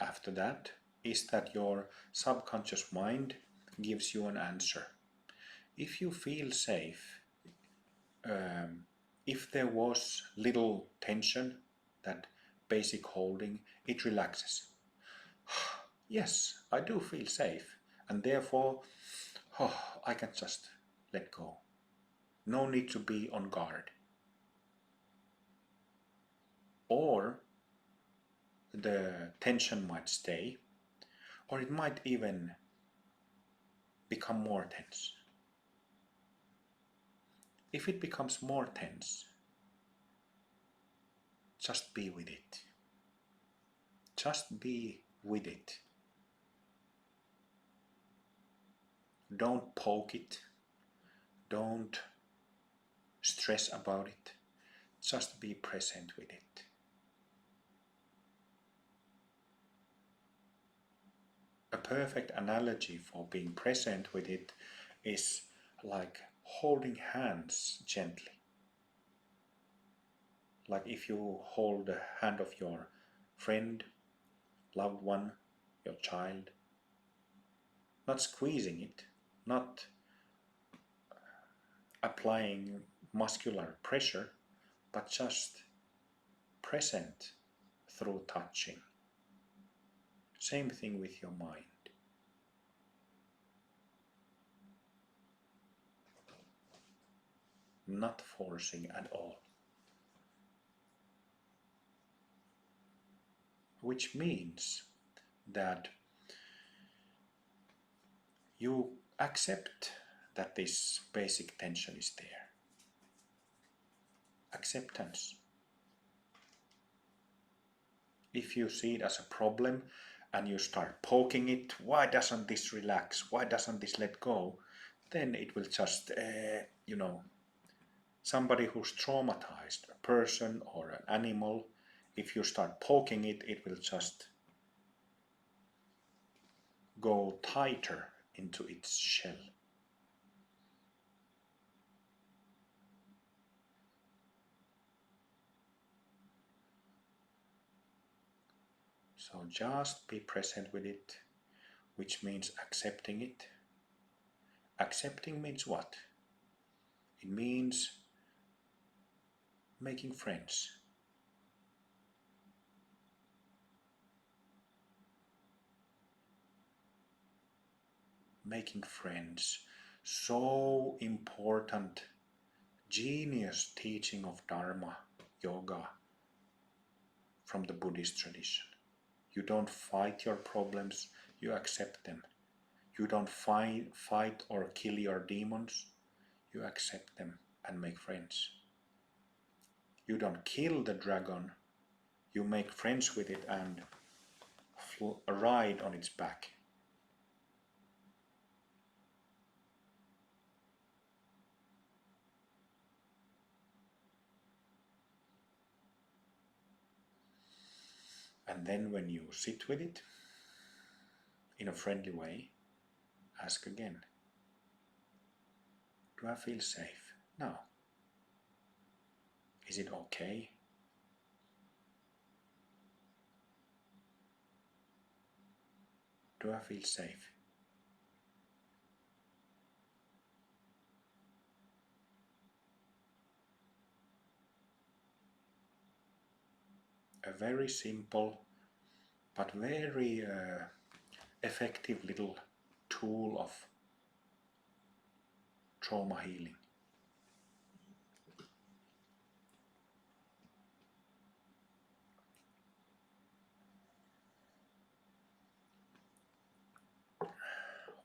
after that is that your subconscious mind gives you an answer. If you feel safe, if there was little tension, that basic holding, it relaxes. Yes, I do feel safe, and therefore I can just let go. No need to be on guard. Or the tension might stay, or it might even become more tense. If it becomes more tense, just be with it. Just be with it. Don't poke it. Don't stress about it. Just be present with it. A perfect analogy for being present with it is like holding hands gently. Like if you hold the hand of your friend, loved one, your child, not squeezing it, not applying muscular pressure, but just present through touching. Same thing with your mind. Not forcing at all. Which means that You accept that this basic tension is there. Acceptance. If you see it as a problem and you start poking it, why doesn't this relax? Why doesn't this let go? Then it will just, somebody who's traumatized, a person or an animal, if you start poking it, it will just go tighter into its shell. So just be present with it, which means accepting it. Accepting means what? It means making friends. Making friends. So important. Genius teaching of Dharma, yoga from the Buddhist tradition. You don't fight your problems, you accept them. You don't fight or kill your demons, you accept them and make friends. You don't kill the dragon, you make friends with it and ride on its back. And then when you sit with it in a friendly way, ask again, do I feel safe? No. Is it okay? Do I feel safe? A very simple but very effective little tool of trauma healing.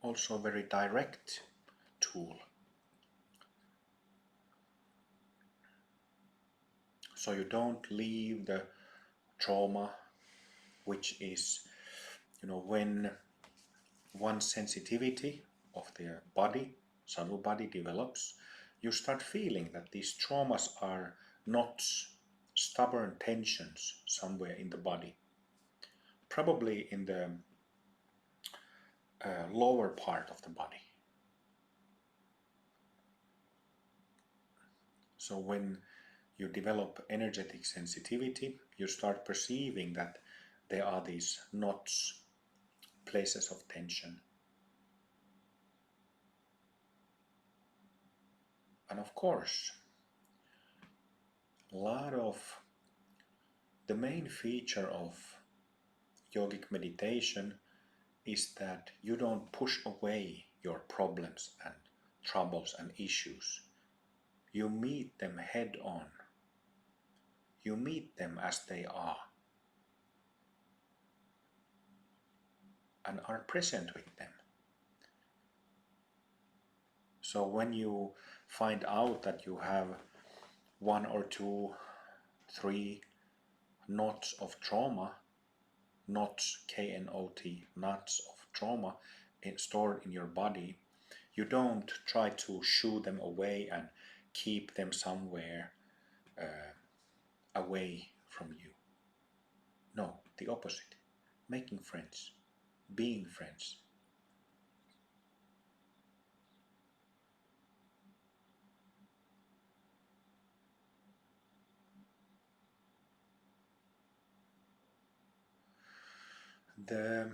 Also a very direct tool. So you don't leave the trauma, which is, when one sensitivity of the body, subtle body develops, you start feeling that these traumas are knots, stubborn tensions somewhere in the body, probably in the lower part of the body. So when you develop energetic sensitivity, you start perceiving that there are these knots, places of tension. And of course, a lot of the main feature of yogic meditation is that you don't push away your problems and troubles and issues. You meet them head on. You meet them as they are and are present with them. So when you find out that you have 1 or 2, 3 knots of trauma, knots, K-N-O-T, knots of trauma stored in your body, you don't try to shoo them away and keep them somewhere away from you. No, the opposite. Making friends, being friends. The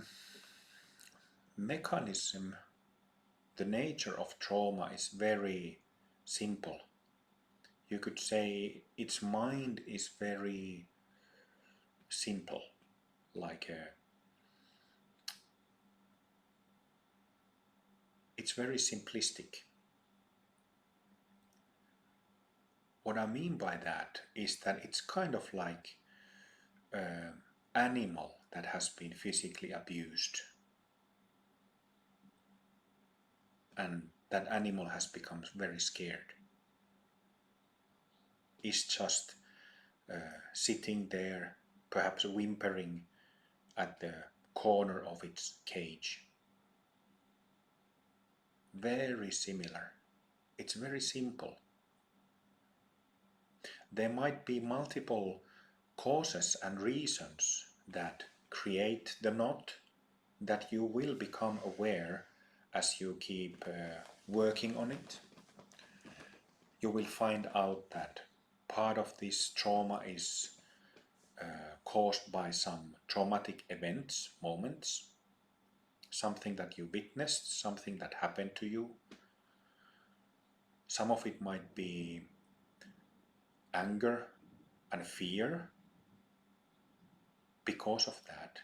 mechanism, the nature of trauma is very simple. You could say its mind is very simple, like it's very simplistic. What I mean by that is that it's kind of like an animal that has been physically abused. and that animal has become very scared. It's just sitting there, perhaps whimpering at the corner of its cage. Very similar. It's very simple. There might be multiple causes and reasons that create the knot that you will become aware as you keep working on it. You will find out that part of this trauma is caused by some traumatic events, moments, something that you witnessed, something that happened to you. Some of it might be anger and fear because of that,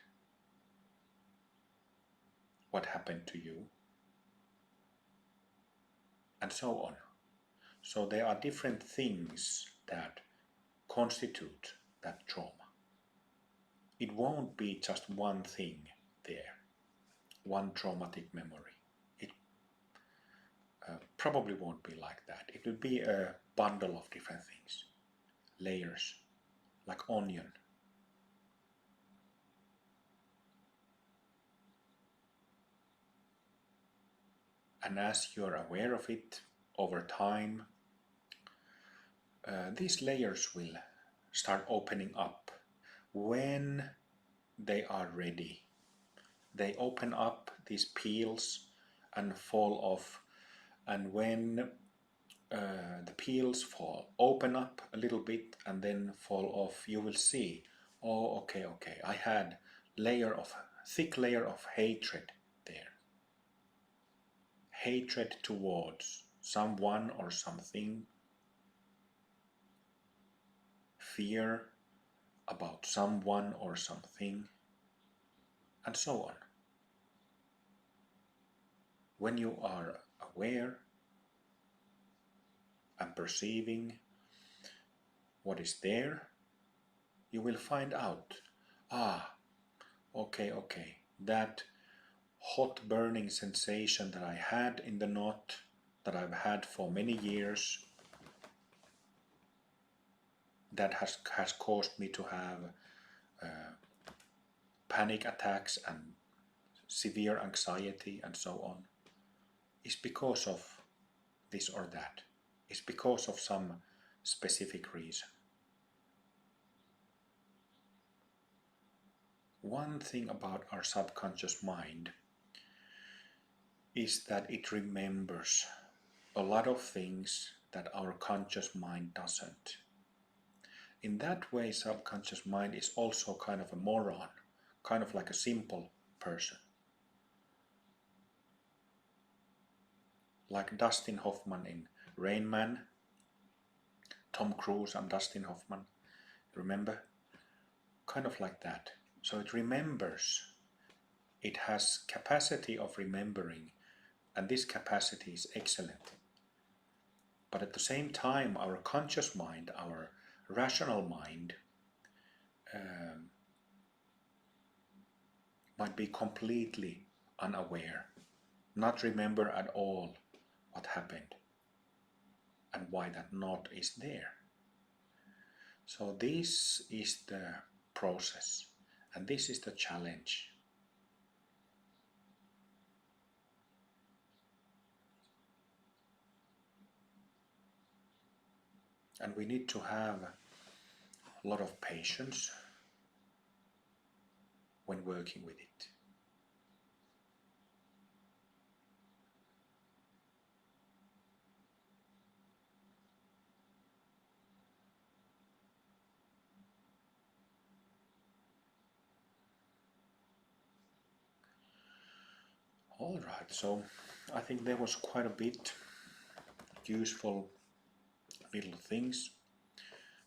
what happened to you, and so on. So there are different things that constitute that trauma. It won't be just one thing there, one traumatic memory. It probably won't be like that. It will be a bundle of different things, layers, like onion. And as you're aware of it over time, these layers will start opening up when they are ready. They open up, these peels, and fall off. And when the peels open up a little bit and then fall off, you will see, oh, okay, I had thick layer of hatred there. Hatred towards someone or something, fear about someone or something, and so on. When you are aware and perceiving what is there, you will find out, okay, that hot burning sensation that I had in the knot, that I've had for many years, that has caused me to have panic attacks and severe anxiety and so on, is because of this or that. It's because of some specific reason. One thing about our subconscious mind is that it remembers a lot of things that our conscious mind doesn't. In that way, subconscious mind is also kind of a moron, kind of like a simple person. Like Dustin Hoffman in Rain Man, Tom Cruise and Dustin Hoffman, remember? Kind of like that. So it remembers, it has capacity of remembering, and this capacity is excellent. But at the same time, our conscious mind, our rational mind, might be completely unaware, not remember at all what happened and why that knot is there. So this is the process, and this is the challenge. And we need to have a lot of patience when working with it. All right, so I think there was quite a bit useful little things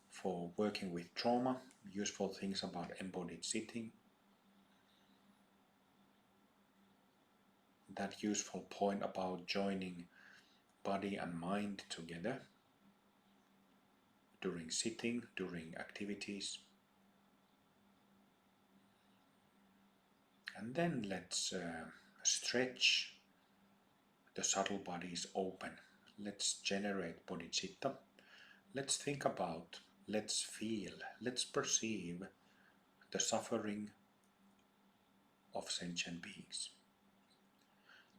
for working with trauma, useful things about embodied sitting, that useful point about joining body and mind together during sitting, during activities. And then let's stretch the subtle body is open. Let's generate bodhicitta. Let's think about, let's feel, let's perceive the suffering of sentient beings.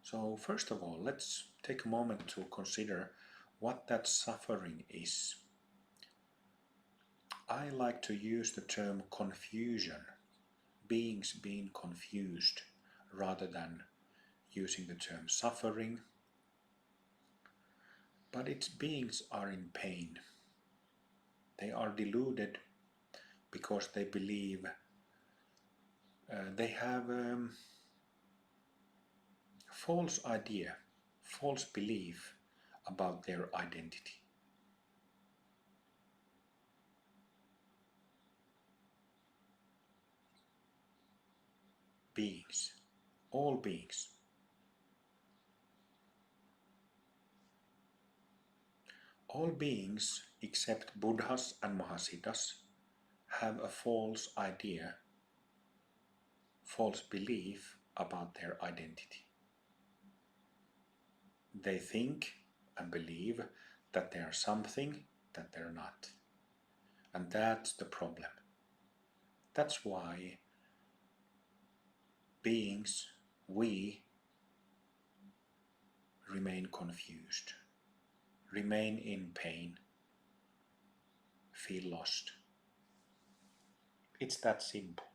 So first of all, let's take a moment to consider what that suffering is. I like to use the term confusion, beings being confused, rather than using the term suffering. But its beings are in pain. They are deluded because they believe they have false idea, false belief about their identity. Beings, all beings. All beings except Buddhas and Mahasiddhas have a false idea, false belief about their identity. They think and believe that they are something that they're not. And that's the problem. That's why beings, we, remain confused, remain in pain, feel lost. It's that simple.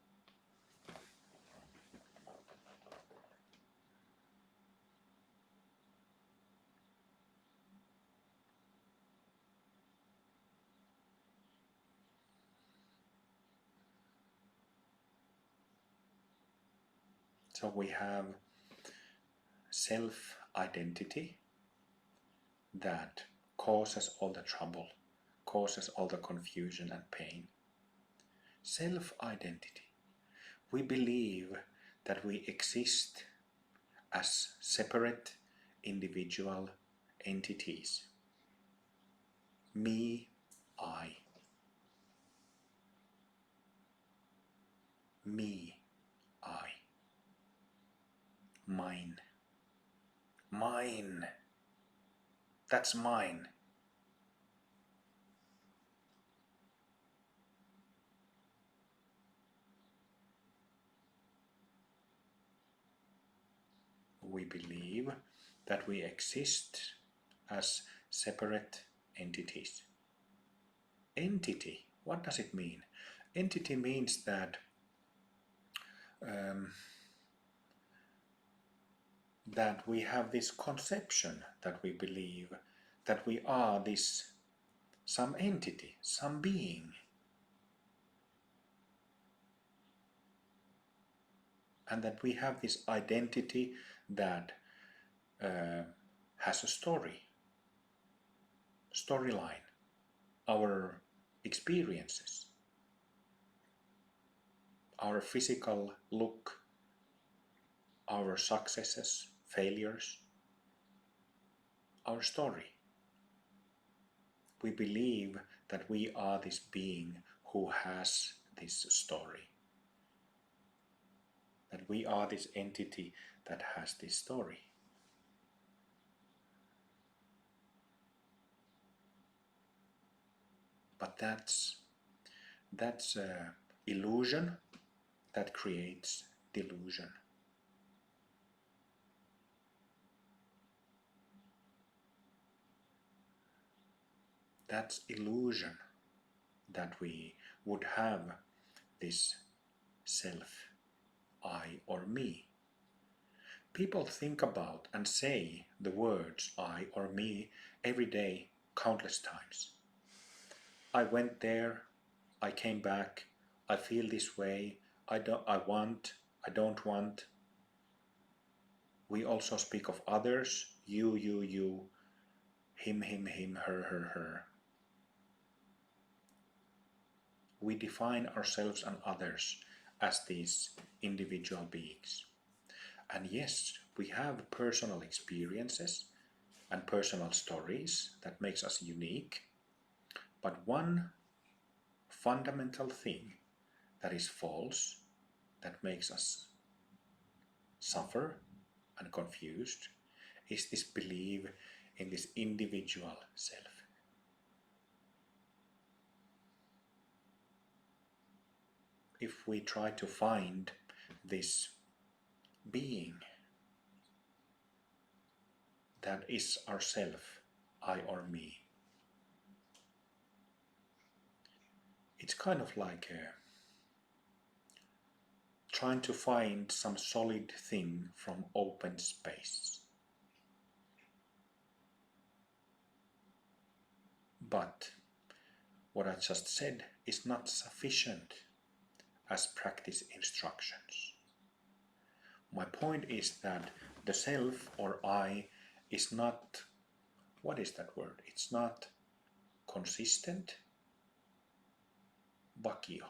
So we have self-identity that causes all the trouble, causes all the confusion and pain. Self-identity. We believe that we exist as separate individual entities. Me, I. Me, I. Mine. Mine. That's mine. We believe that we exist as separate entities. Entity, what does it mean? Entity means that that we have this conception that we believe that we are this some entity, some being. And that we have this identity that has a storyline, our experiences, our physical look, our successes, failures, our story. We believe that we are this being who has this story, that we are this entity that has this story. But that's illusion that creates delusion. That's illusion that we would have this self, I or me. People think about and say the words I or me every day, countless times. I went there, I came back, I feel this way, I want, I don't want. We also speak of others, you, him, her. We define ourselves and others as these individual beings. And yes, we have personal experiences and personal stories that makes us unique. But one fundamental thing that is false, that makes us suffer and confused, is this belief in this individual self. If we try to find this being that is ourself, I or me, it's kind of like trying to find some solid thing from open space. But what I just said is not sufficient as practice instructions. My point is that the self or I is not, what is that word? It's not consistent, vakio.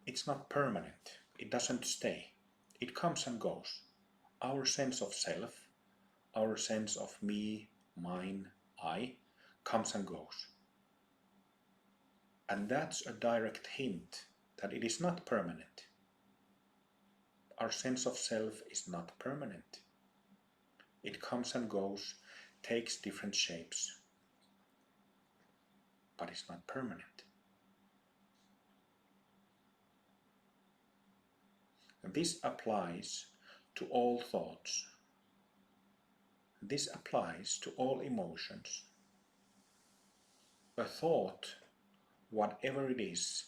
It's not permanent. It doesn't stay. It comes and goes. Our sense of self, our sense of me, mine, I, comes and goes. And that's a direct hint that it is not permanent. Our sense of self is not permanent. It comes and goes, takes different shapes, but it's not permanent. And this applies to all thoughts. This applies to all emotions. A thought, whatever it is,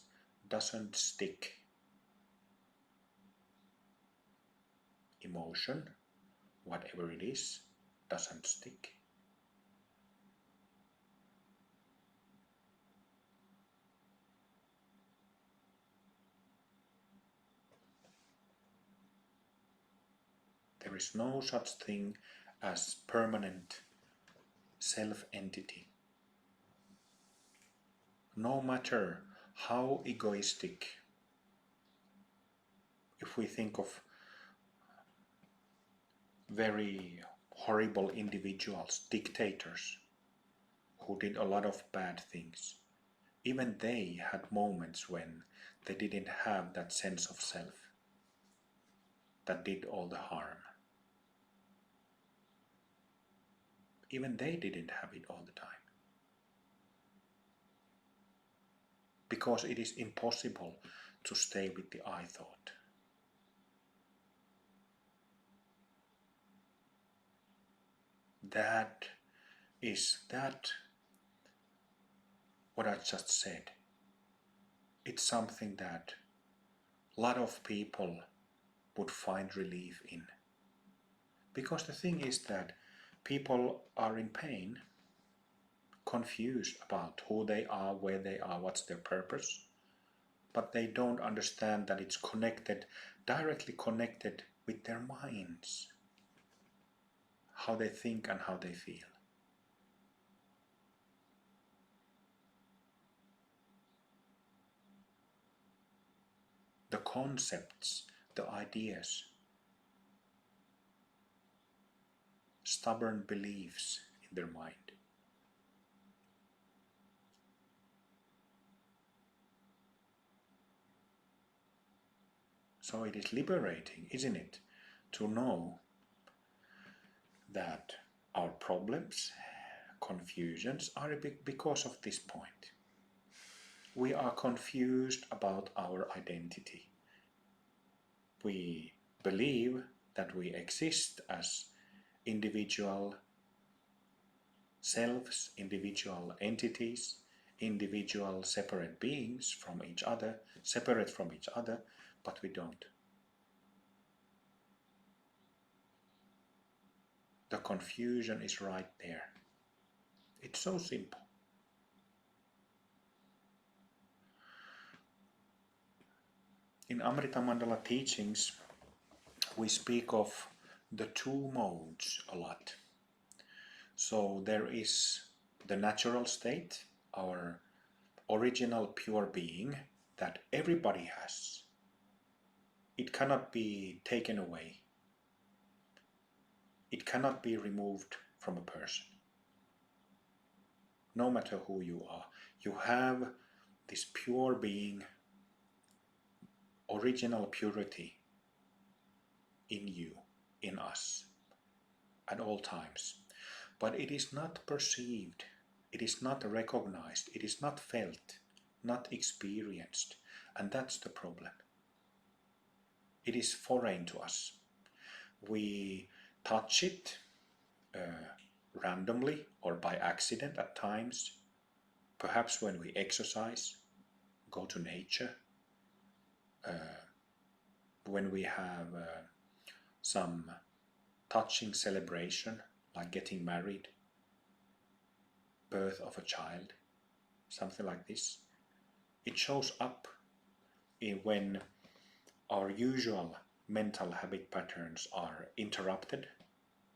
doesn't stick. Emotion, whatever it is, doesn't stick. There is no such thing as permanent self-entity. No matter how egoistic, if we think of very horrible individuals, dictators, who did a lot of bad things, even they had moments when they didn't have that sense of self that did all the harm. Even they didn't have it all the time. Because it is impossible to stay with the I thought. That is that what I just said. It's something that a lot of people would find relief in. Because the thing is that people are in pain, confused about who they are, where they are, what's their purpose, but they don't understand that it's connected, directly connected with their minds, how they think and how they feel. The concepts, the ideas, stubborn beliefs in their mind. So it is liberating, isn't it, to know that our problems, confusions are a bit because of this point. We are confused about our identity. We believe that we exist as individual selves, individual entities, individual separate beings from each other, separate from each other, but we don't. The confusion is right there. It's so simple. In Amrita Mandala teachings, we speak of the two modes a lot. So there is the natural state, our original pure being that everybody has. It cannot be taken away. It cannot be removed from a person. No matter who you are, you have this pure being, original purity in you, in us, at all times. But it is not perceived, it is not recognized, it is not felt, not experienced, and that's the problem. It is foreign to us. We touch it randomly or by accident at times, perhaps when we exercise, go to nature, when we have some touching celebration like getting married, birth of a child, something like this. It shows up when our usual mental habit patterns are interrupted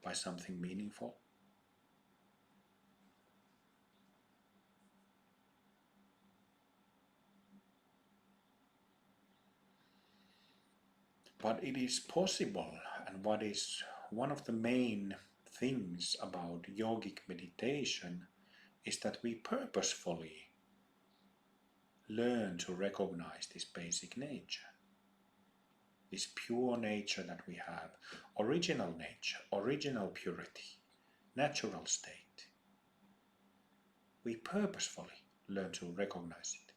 by something meaningful. But it is possible, and what is one of the main things about yogic meditation is that we purposefully learn to recognize this basic nature, this pure nature that we have, original nature, original purity, natural state. We purposefully learn to recognize it.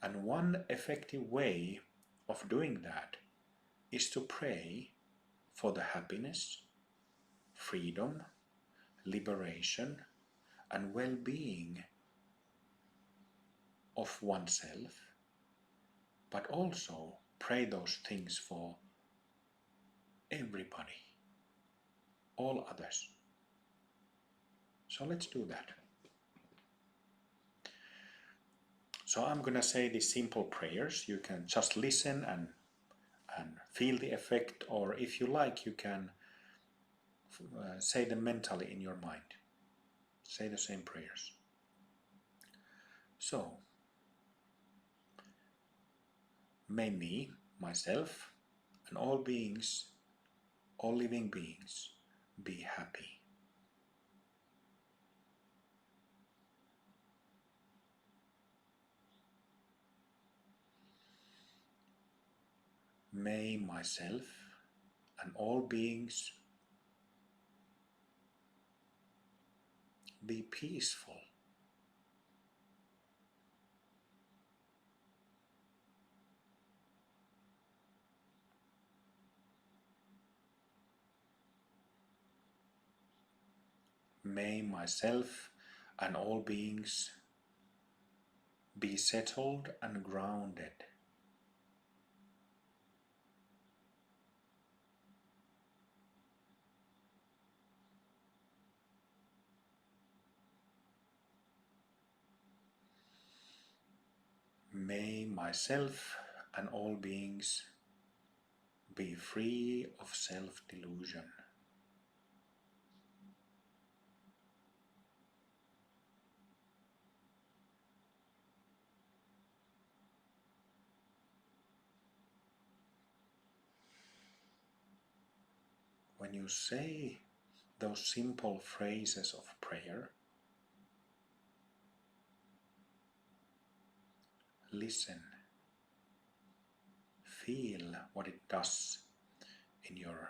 And one effective way of doing that is to pray for the happiness, freedom, liberation, and well-being of oneself, but also pray those things for everybody, all others. So let's do that. So I'm gonna say these simple prayers. You can just listen and feel the effect, or if you like, you can say them mentally in your mind. Say the same prayers. So, may me, myself, and all beings, all living beings, be happy. May myself and all beings be peaceful. May myself and all beings be settled and grounded. May myself and all beings be free of self-delusion. When you say those simple phrases of prayer, listen, feel what it does in your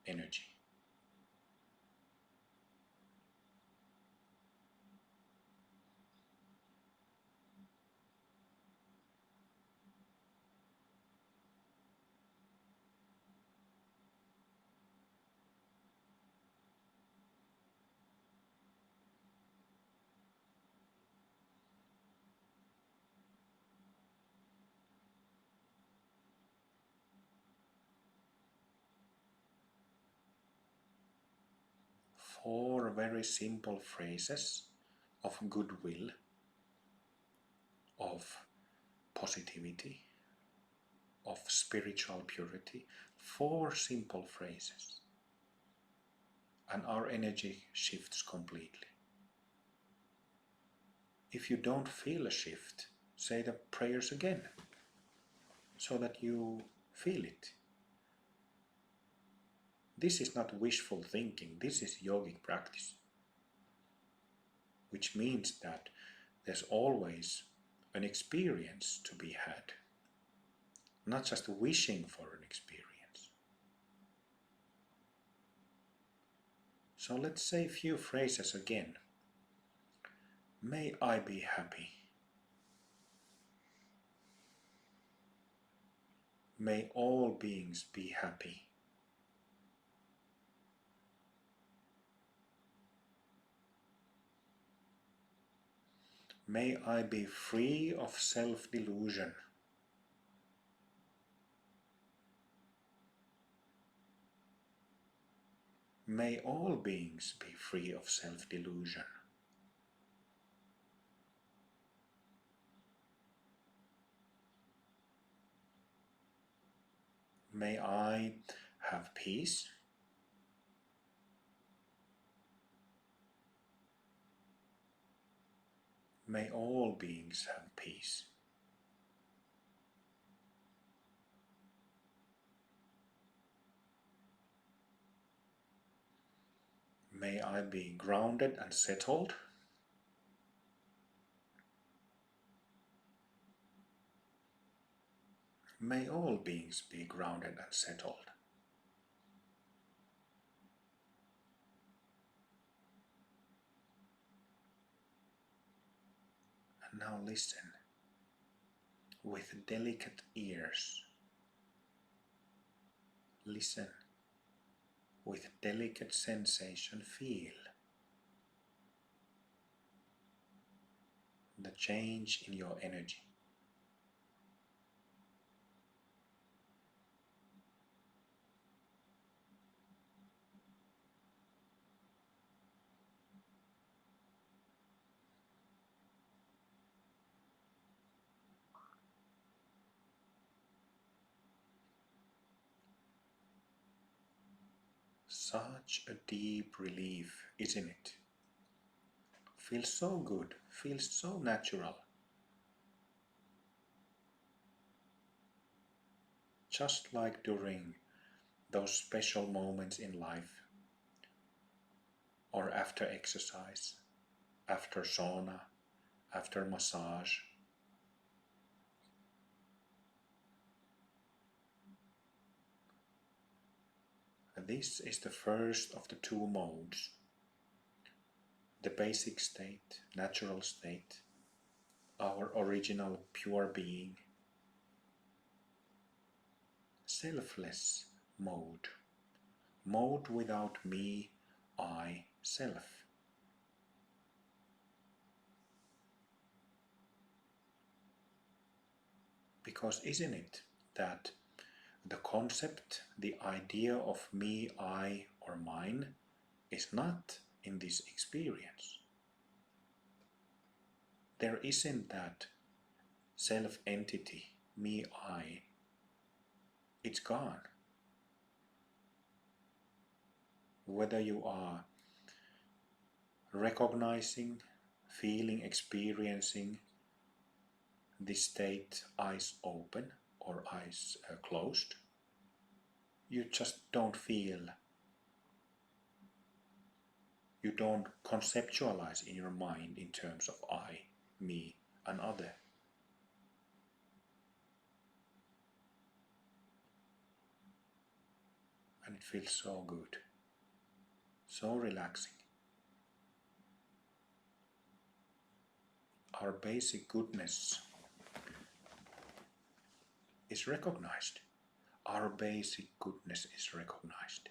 energy. Four very simple phrases of goodwill, of positivity, of spiritual purity. Four simple phrases. And our energy shifts completely. If you don't feel a shift, say the prayers again, so that you feel it. This is not wishful thinking, this is yogic practice. Which means that there's always an experience to be had, not just wishing for an experience. So let's say a few phrases again. May I be happy. May all beings be happy. May I be free of self-delusion. May all beings be free of self-delusion. May I have peace. May all beings have peace. May I be grounded and settled. May all beings be grounded and settled. And now listen with delicate ears. Listen with delicate sensation. Feel the change in your energy. Such a deep relief, isn't it? Feels so good, feels so natural. Just like during those special moments in life, or after exercise, after sauna, after massage. This is the first of the two modes. The basic state, natural state, our original pure being. Selfless mode. Mode without me, I, self. Because isn't it that the concept, the idea of me, I, or mine is not in this experience? There isn't that self-entity, me, I. It's gone. Whether you are recognizing, feeling, experiencing this state eyes open or eyes closed, you just don't feel, you don't conceptualize in your mind in terms of I, me, and other. And it feels so good, so relaxing. Our basic goodness is recognized. Our basic goodness is recognized.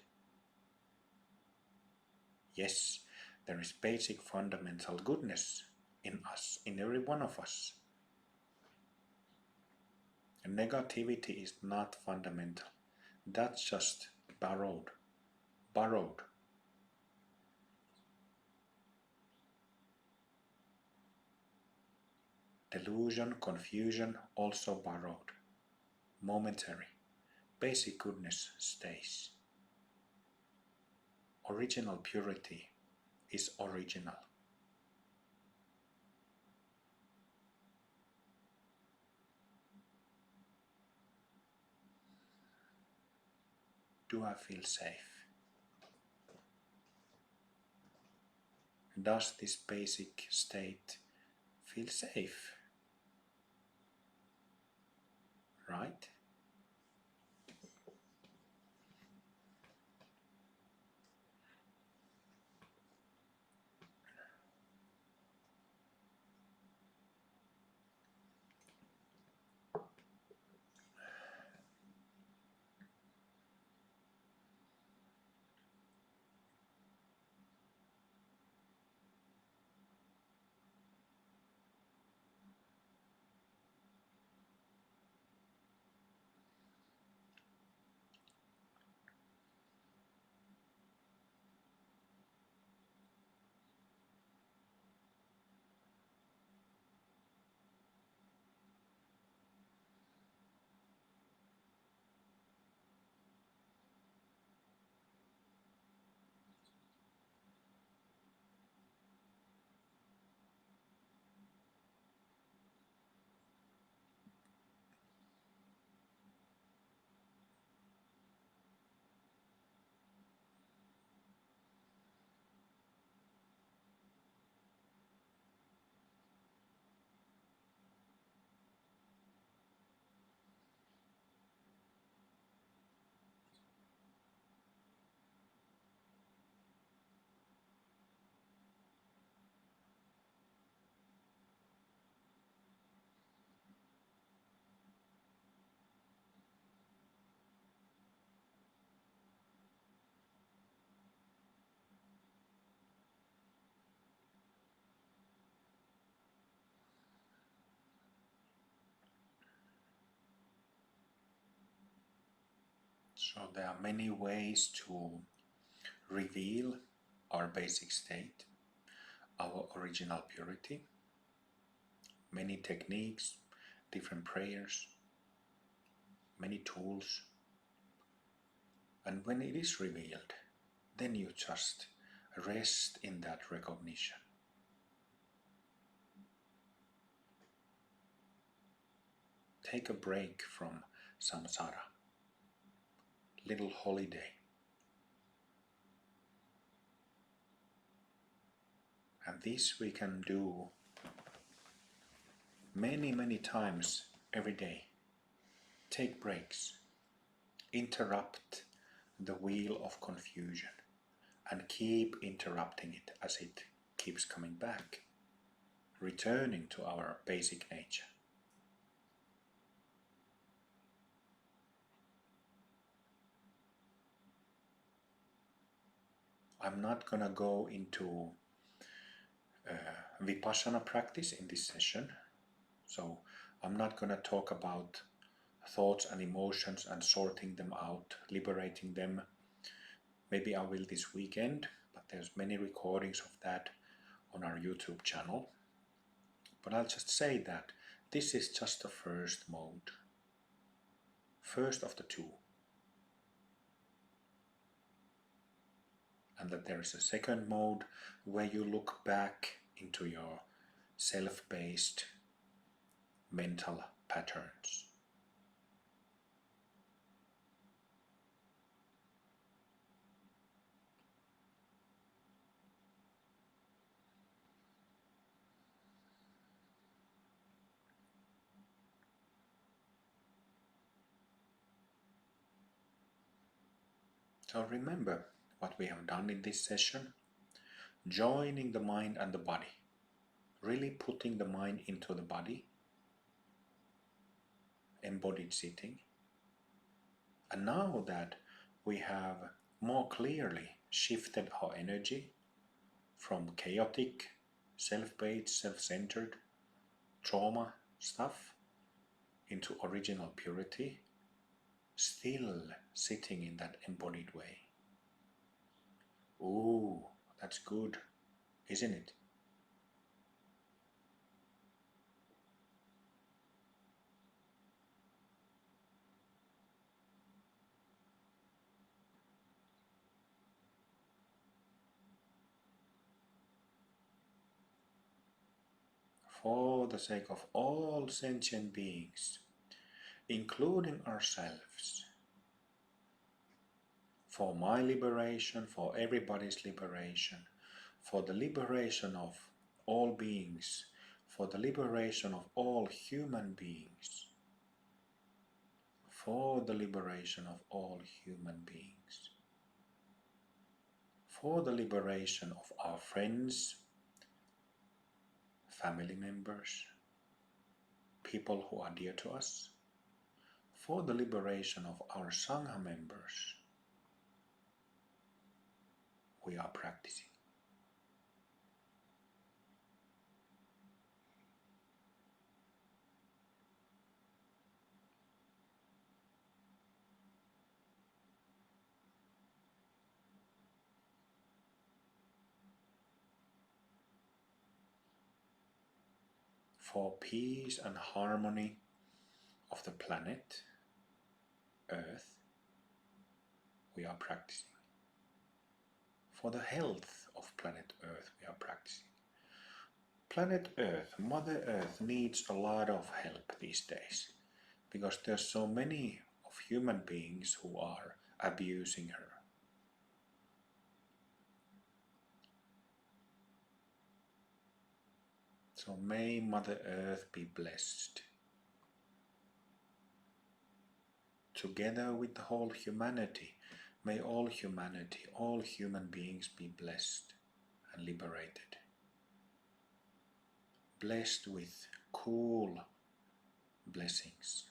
Yes, there is basic fundamental goodness in us, in every one of us. And negativity is not fundamental. That's just borrowed. Delusion, confusion, also borrowed. Momentary. Basic goodness stays. Original purity is original. Do I feel safe? Does this basic state feel safe? Right? So there are many ways to reveal our basic state, our original purity, many techniques, different prayers, many tools. And when it is revealed, then you just rest in that recognition. Take a break from samsara, little holiday. And this we can do many times every day. Take breaks, interrupt the wheel of confusion, and keep interrupting it as it keeps coming back, returning to our basic nature. I'm not gonna go into Vipassana practice in this session, so I'm not gonna talk about thoughts and emotions and sorting them out, liberating them. Maybe I will this weekend, but there's many recordings of that on our YouTube channel. But I'll just say that this is just the first mode, first of the two. And that there is a second mode where you look back into your self-based mental patterns. So remember what we have done in this session, joining the mind and the body, really putting the mind into the body, embodied sitting. And now that we have more clearly shifted our energy from chaotic, self-based, self-centered, trauma stuff into original purity, still sitting in that embodied way. Ooh, that's good, isn't it? For the sake of all sentient beings, including ourselves, for my liberation, for everybody's liberation, for the liberation of all beings, for the liberation of all human beings, for the liberation of all human beings, for the liberation of our friends, family members, people who are dear to us, for the liberation of our Sangha members, we are practicing. For peace and harmony of the planet Earth, we are practicing. For the health of planet Earth, we are practicing. Planet Earth, Mother Earth needs a lot of help these days because there's so many of human beings who are abusing her. So may Mother Earth be blessed. Together with the whole humanity, may all humanity, all human beings be blessed and liberated. Blessed with cool blessings.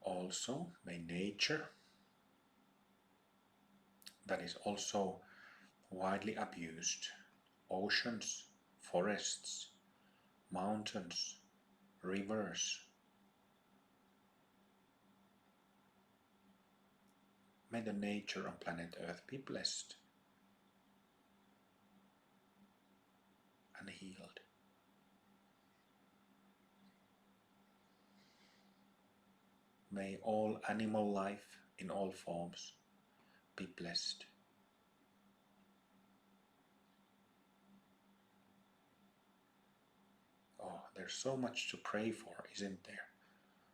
Also, may nature, that is also widely abused, oceans, forests, mountains, rivers. May the nature on planet Earth be blessed and healed. May all animal life in all forms be blessed. Oh, there's so much to pray for, isn't there?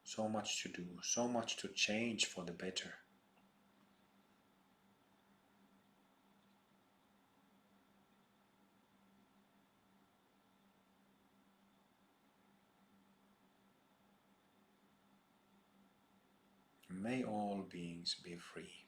So much to do, so much to change for the better. May all beings be free.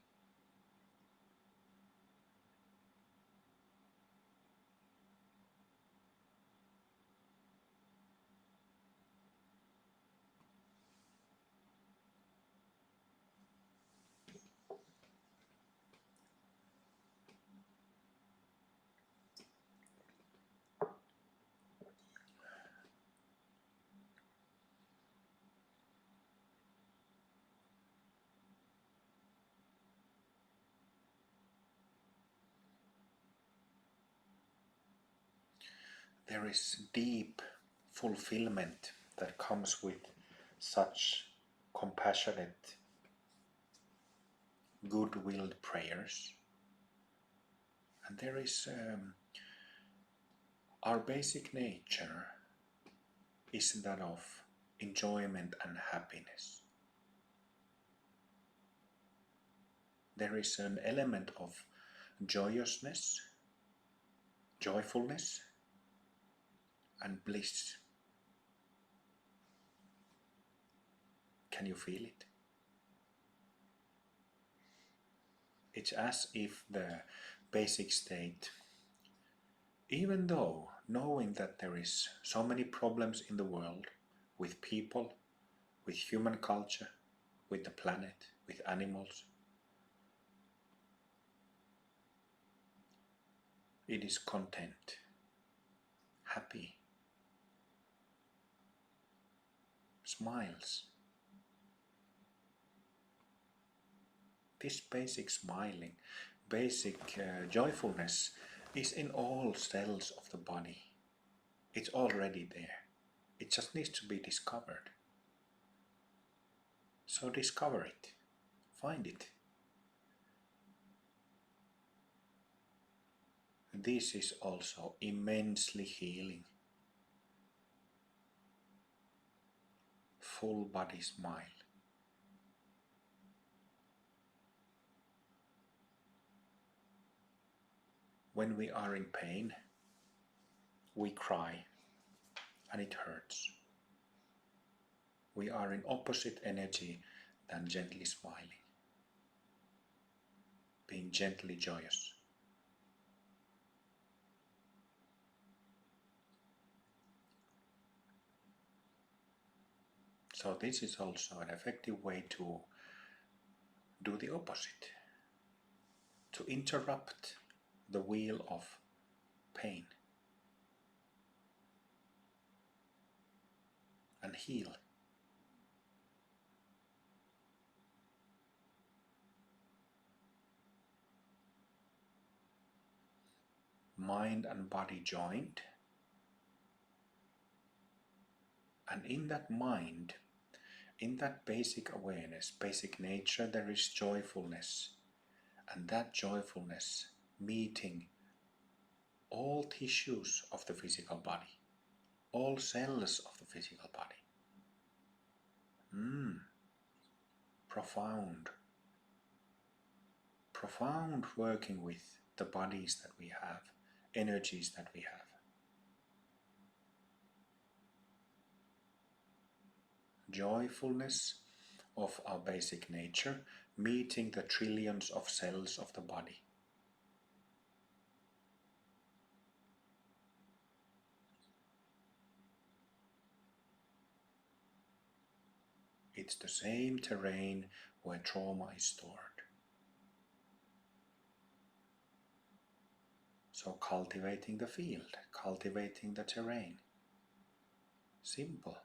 There is deep fulfillment that comes with such compassionate, good-willed prayers. And there is our basic nature is that of enjoyment and happiness. There is an element of joyousness, joyfulness, and bliss. Can you feel it? It's as if the basic state, even though knowing that there is so many problems in the world with people, with human culture, with the planet, with animals, it is content, happy, smiles. This basic smiling, basic joyfulness is in all cells of the body. It's already there. It just needs to be discovered. So discover it. Find it. This is also immensely healing. Full body smile. When we are in pain, we cry and it hurts. We are in opposite energy than gently smiling, being gently joyous. So this is also an effective way to do the opposite, to interrupt the wheel of pain and heal. Mind and body joined, and in that mind, in that basic awareness, basic nature, there is joyfulness, and that joyfulness meeting all tissues of the physical body, all cells of the physical body. Profound. Profound working with the bodies that we have, energies that we have. Joyfulness of our basic nature meeting the trillions of cells of the body. It's the same terrain where trauma is stored. So cultivating the field, cultivating the terrain. Simple.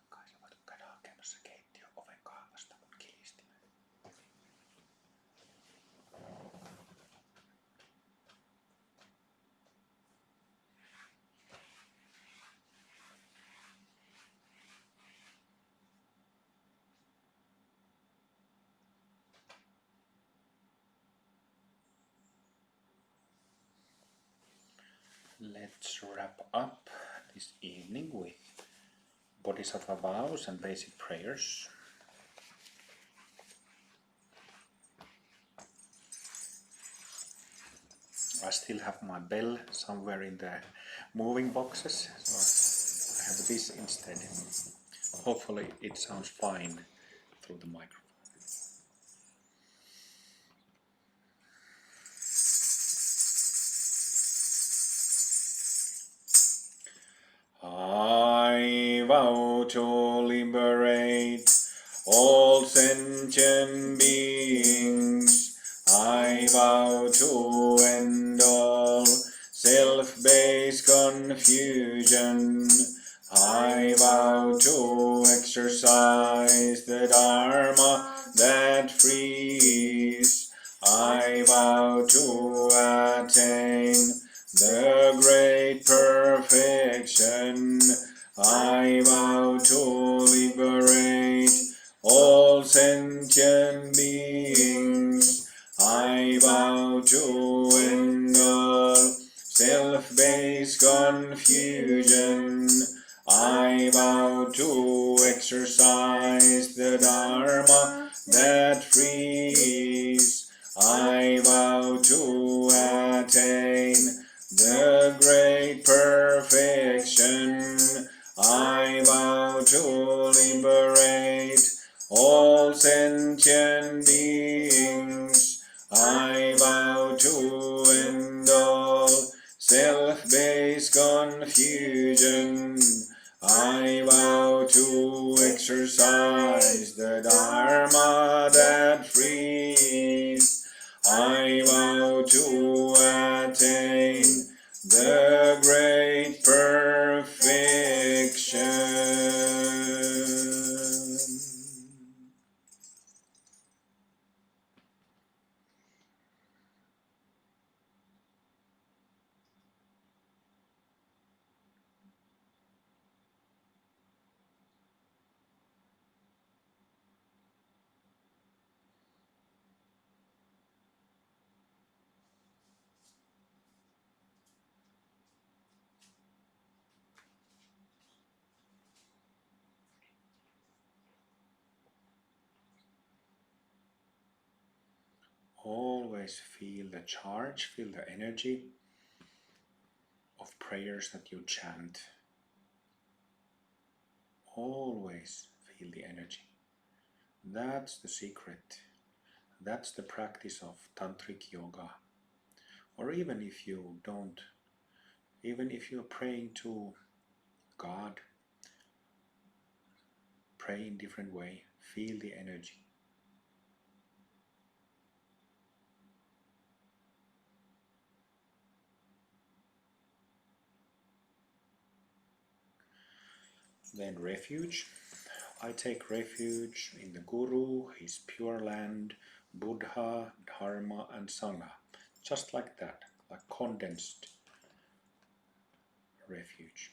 Kai sä voit käydä hakemassa keittiöoven kaavasta mun kilistimen. Let's wrap up this evening with Bodhisattva vows and basic prayers. I still have my bell somewhere in the moving boxes, so I have this instead. Hopefully it sounds fine through the microphone. I vow to liberate all sentient beings. I vow to end all self-based confusion. I vow to exercise the Dharma that frees. I vow to attain the great perfection. I vow to liberate all sentient beings. I vow to end all self-based confusion. I vow to exercise the Dharma that frees. I vow to attain the great perfection. I vow to liberate all sentient beings. I vow to end all self-based confusion. I vow to exercise the Dharma that frees. I vow to attain the great perfection. Always feel the charge, feel the energy of prayers that you chant. Always feel the energy. That's the secret. That's the practice of tantric yoga. Or even if you don't, even if you're praying to God, pray in different way, feel the energy. Then refuge. I take refuge in the Guru, his pure land, Buddha, Dharma and Sangha. Just like that, like condensed refuge.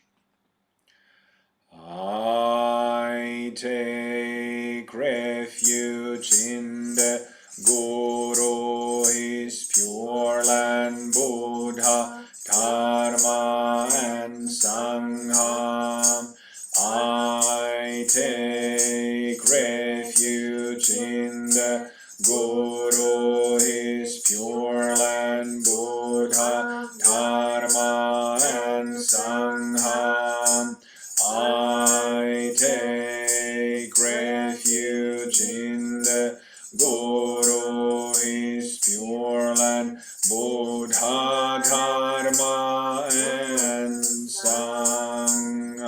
I take refuge in the Guru is pure land, Buddha, Dharma and Sangha. I take refuge in the Guru, his pure land, Buddha, Dharma and Sangha. I take refuge in the Guru, his pure land, Buddha, Dharma and Sangha.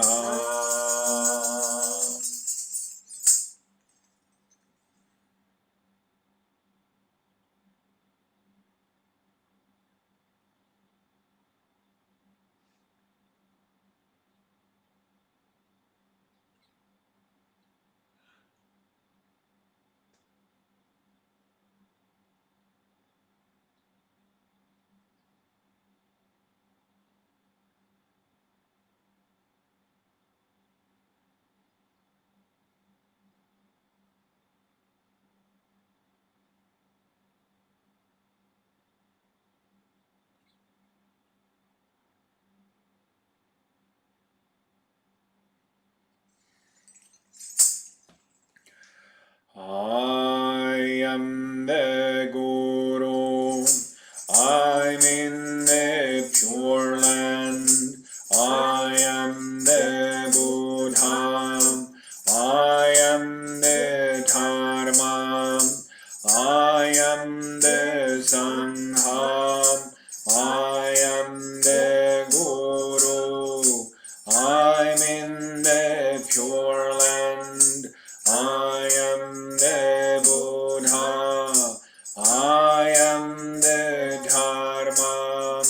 I am the Guru, I'm in the pure land. I am the Buddha, I am the Dharma, I am the Sangha, I am the Guru, I'm in the pure land. I am the Buddha, I am the Dharma,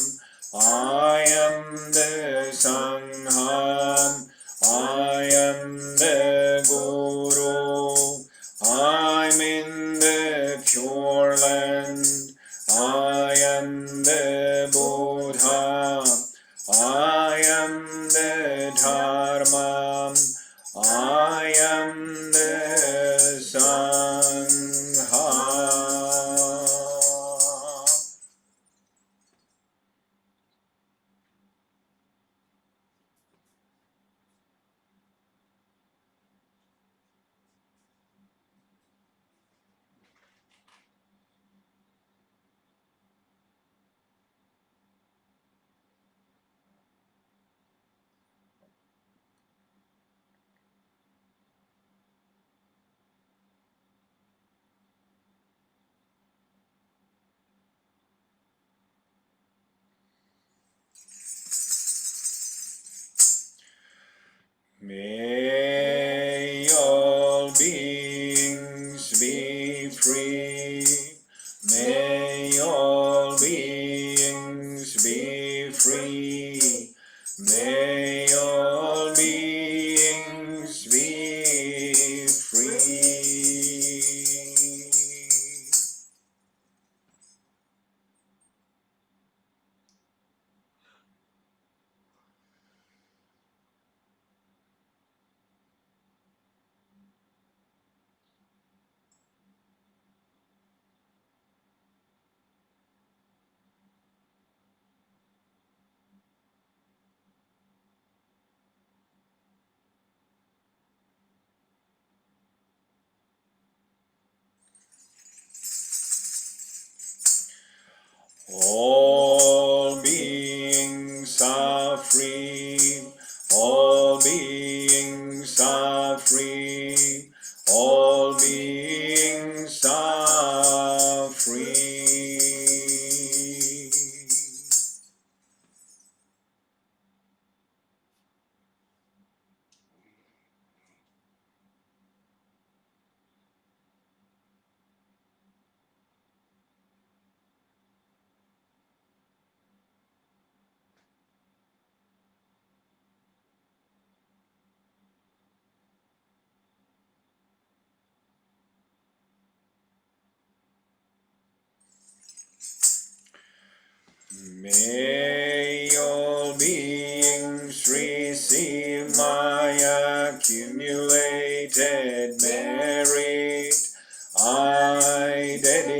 I am the Sangha, I am the Guru, I'm in the pure land. I am the Buddha, I am the Dharma, I am the Sangha. May all beings be free. May all beings be free. May all beings be free. All beings are free, all beings are free, all beings are free. May all beings receive my accumulated merit. I dedicate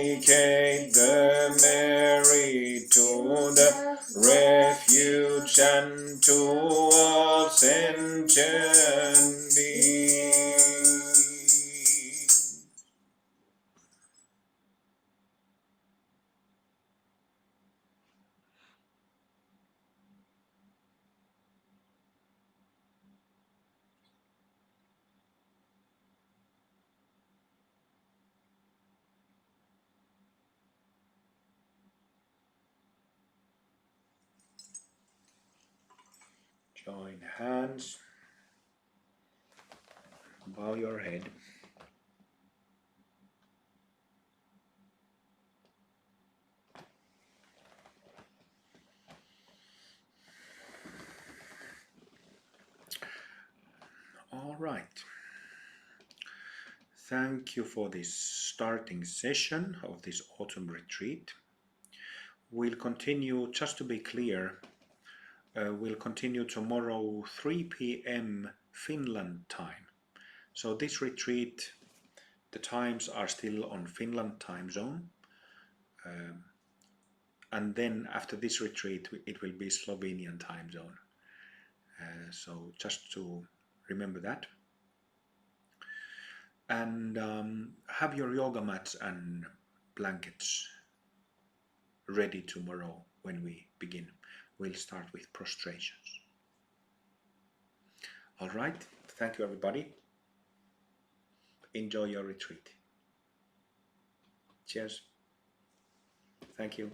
and to all sentient beings. Join hands, bow your head. All right. Thank you for this starting session of this autumn retreat. We'll continue, just to be clear, we'll continue tomorrow 3 p.m. Finland time. So this retreat, the times are still on Finland time zone. And then after this retreat, it will be Slovenian time zone. So just to remember that. And have your yoga mats and blankets ready tomorrow when we begin. We'll start with prostrations. All right. Thank you, everybody. Enjoy your retreat. Cheers. Thank you.